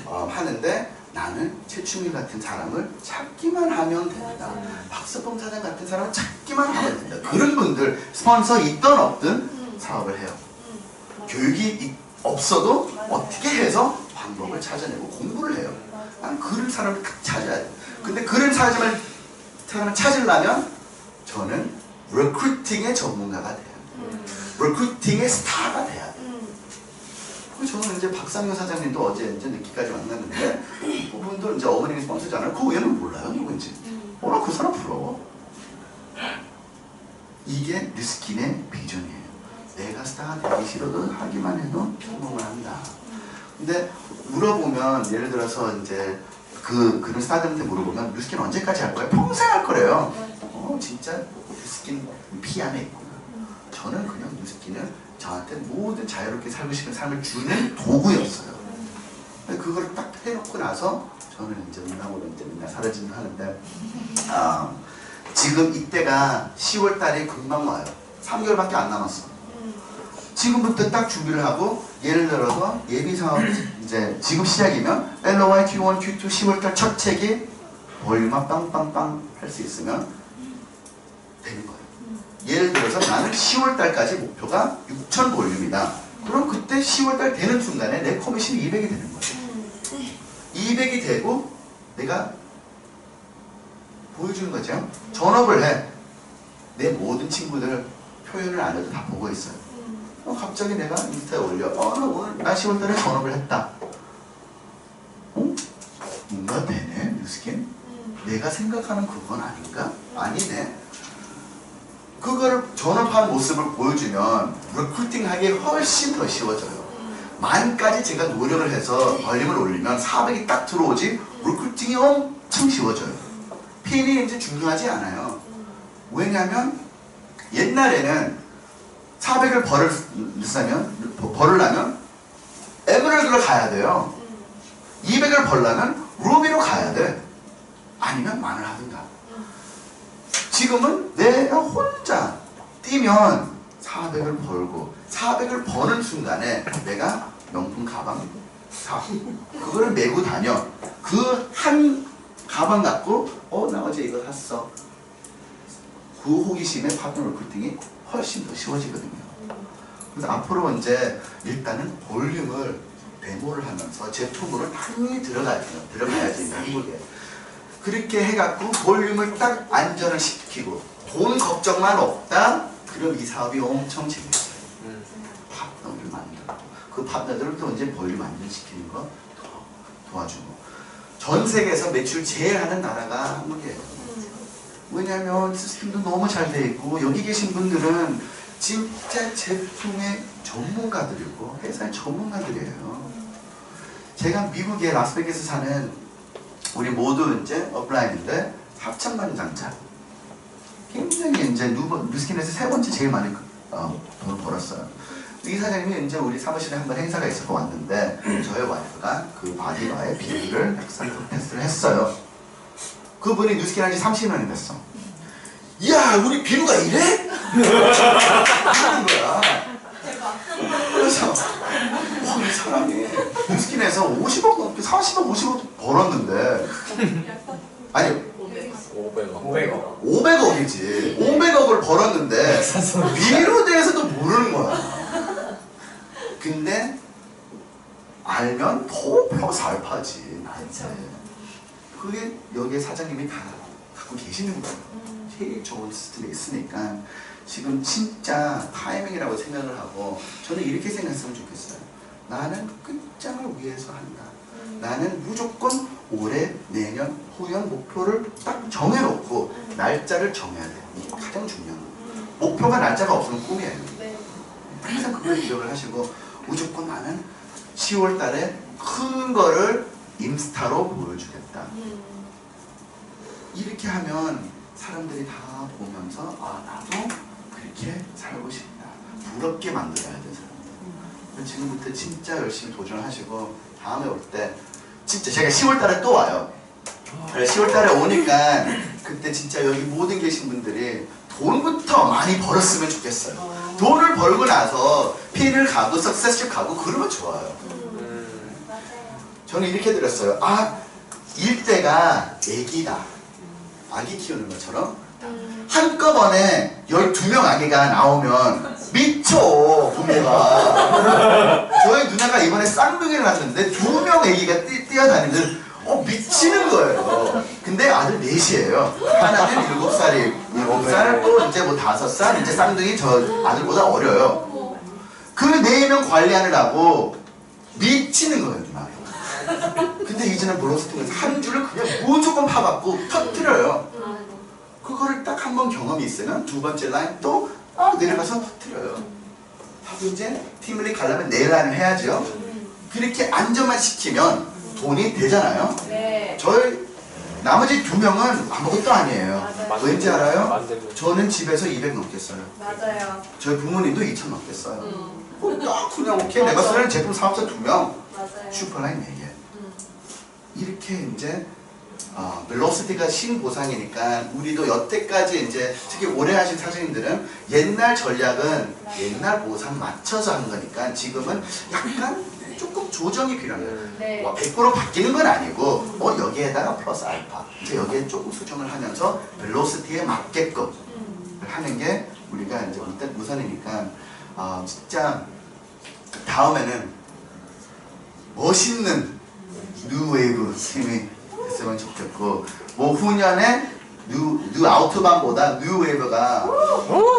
하는데 나는 최충일 같은 사람을 찾기만 하면 됩니다. 박서봉 사장 같은 사람을 찾기만 하면 됩니다. 그런 분들 스폰서 있든 없든 사업을 해요. 교육이 없어도 어떻게 해서 방법을 찾아내고 공부를 해요. 난 그런 사람을 찾아야 돼요. 근데 그런 사람을 찾으려면 저는 리크루팅의 전문가가 돼요. 리크루팅의 스타가 돼야 돼요. 저는 이제 박상효 사장님도 어제 이제 늦게까지 만났는데 그분도 이제 어머님이 스폰서잖아요. 그 얘는 몰라요 누군지. 나 그 사람 부러워. 이게 뉴스킨의 비전이에요. 내가 스타가 되기 싫어도 하기만 해도 성공을 한다. 근데 물어보면 예를 들어서 이제 그런 스타들한테 물어보면 뉴스킨 언제까지 할 거야? 평생 할 거래요. 진짜 뉴스킨 피 안에 있구나. 저는 그냥 뉴스킨은 저한테 모든 자유롭게 살고 싶은 삶을 주는 도구였어요. 그걸 딱 해놓고 나서 저는 이제 운동으로 이제 맨날 사라지는 하는데 지금 이때가 10월 달에 금방 와요. 3개월밖에 안 남았어. 지금부터 딱 준비를 하고 예를 들어서 예비 사업 이제 지금 시작이면 LOI Q1, Q2 10월 달 첫 책이 볼륨만 빵빵빵 할 수 있으면 되는 거예요. 예를 들어서 나는 10월 달까지 목표가 6,000 볼륨이다. 그럼 그때 10월 달 되는 순간에 내 커미션이 200이 되는 거예요. 200이 되고 내가 보여주는 거죠. 전업을 해. 내 모든 친구들 표현을 안 해도 다 보고 있어요. 갑자기 내가 인스타에 올려. 나 10월 달에 전업을 했다. 뭔가 되네, 뉴스킨? 내가 생각하는 그건 아닌가? 아니네. 그거를 전업한 모습을 보여주면 리크루팅하기 훨씬 더 쉬워져요. 만까지 제가 노력을 해서 볼륨을 올리면 400이 딱 들어오지 리크루팅이 엄청 쉬워져요. 핀이 이제 중요하지 않아요. 왜냐하면 옛날에는 400을 벌으려면 에메랄드로 가야 돼요. 200을 벌려면 루비로 가야 돼. 아니면 만을 하든가. 지금은 내가 혼자 뛰면 400을 벌고 400을 버는 순간에 내가 명품 가방 사. 그걸 메고 다녀. 그 한 가방 갖고 나 어제 이거 샀어. 그 호기심에 파트너 리크루팅이 훨씬 더 쉬워지거든요. 그래서 앞으로 이제 일단은 볼륨을 데모를 하면서 제품으로 당연히 들어가야지 한국에. 그렇게 해갖고 볼륨을 딱 안전을 시키고 돈 걱정만 없다. 그럼 이 사업이 엄청 재밌어요. 파트너를 만들고 그 파트너들을 또 이제 볼륨 안전시키는 거 도와주고. 전 세계에서 매출 제일 하는 나라가 한국이에요. 왜냐하면 시스템도 너무 잘 돼 있고 여기 계신 분들은 진짜 제품의 전문가들이고 회사의 전문가들이에요. 제가 미국의 라스베이거스 사는 우리 모두 이제 업라인인데 4천만 장자. 굉장히 이제 뉴스킨에서 세 번째 제일 많이 돈을 벌었어요. 이 사장님이 이제 우리 사무실에 한번 행사가 있어서 왔는데 저희 와이프가 그 바디바의 비율을 엑셀 테스트를 했어요. 그분이 뉴스킨 한지 30년이 됐어. 야, 우리 비누가 이래? 이러는 거야. 그래서 이 사람이 뉴스킨에서 50억 넘게 40억 50억 벌었는데 아니 500억. 500억이지. 500억을 벌었는데 비누에 대해서도 모르는 거야. 근데 알면 더 플러스 알파지 나한테. 그게 여기에 사장님이 다 갖고 계시는 거예요. 제일 좋은 시스템이 있으니까 지금 진짜 타이밍이라고 생각을 하고 저는 이렇게 생각했으면 좋겠어요. 나는 끝장을 위해서 한다. 나는 무조건 올해, 내년, 후년 목표를 딱 정해놓고 날짜를 정해야 돼. 이게 가장 중요한 거예요. 목표가 날짜가 없으면 꿈이에요. 항상 그걸 기억을 하시고 무조건 나는 10월 달에 큰 거를 인스타로 보여주겠다. 이렇게 하면 사람들이 다 보면서 나도 그렇게 살고 싶다. 부럽게 만들어야 돼 사람들. 지금부터 진짜 열심히 도전하시고 다음에 올 때 진짜 제가 10월 달에 또 와요. 10월 달에 오니까 그때 진짜 여기 모든 계신 분들이 돈부터 많이 벌었으면 좋겠어요. 돈을 벌고 나서 핀을 가고 석세스를 가고 그러면 좋아요. 저는 이렇게 들었어요. 일대가 애기다. 아기 키우는 것처럼 한꺼번에 12명 아기가 나오면 미쳐 부모가. 저희 누나가 이번에 쌍둥이를 낳았는데 2명 아기가 뛰어다니는데 미치는 거예요. 근데 아들 넷이에요. 하나는 7살이 7살, 또 이제 뭐 5살, 이제 쌍둥이 저 아들보다 어려요. 그 4명 관리하느라고 미치는 거예요, 누나. 근데 이제는 블록스팅에서 한 줄을 그냥 무조건 파갖고 터뜨려요. 그거를 딱 한 번 경험이 있으면 두 번째 라인 또 내려가서 터뜨려요. 하고 이제 팀을 가려면 내일 라인을 해야죠. 그렇게 안전만 시키면 돈이 되잖아요. 네. 저희 나머지 2명은 아무것도 아니에요. 맞아요. 왠지 알아요? 만들면. 저는 집에서 200 넘게 써요. 맞아요. 저희 부모님도 2,000 넘게 써요. 딱 그냥 오케이. 내가 쓰는 제품 사업자 2명, 맞아요. 슈퍼라인 4개. 이렇게 이제 벨로시티가 신보상이니까 우리도 여태까지 이제 특히 오래 하신 사장님들은 옛날 전략은 옛날 보상 맞춰서 한 거니까 지금은 약간 조금 조정이 필요해요. 네. 100% 바뀌는 건 아니고 여기에다가 플러스 알파 이제 여기에 조금 수정을 하면서 벨로시티에 맞게끔 하는 게 우리가 이제 일단 우선이니까 진짜 다음에는 멋있는 뉴웨이브 팀이 했으면 좋겠고 뭐 후년에 뉴 아우트반보다 뉴웨이브가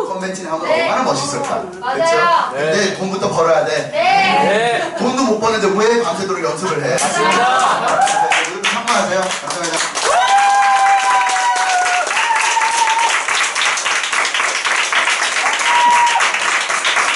컨벤션에 하면 네. 얼마나 멋있을까. 맞아요. 근데 돈부터 벌어야 돼. 네. 돈도 못 버는데 왜 밤새도록 연습을 해? 맞습니다.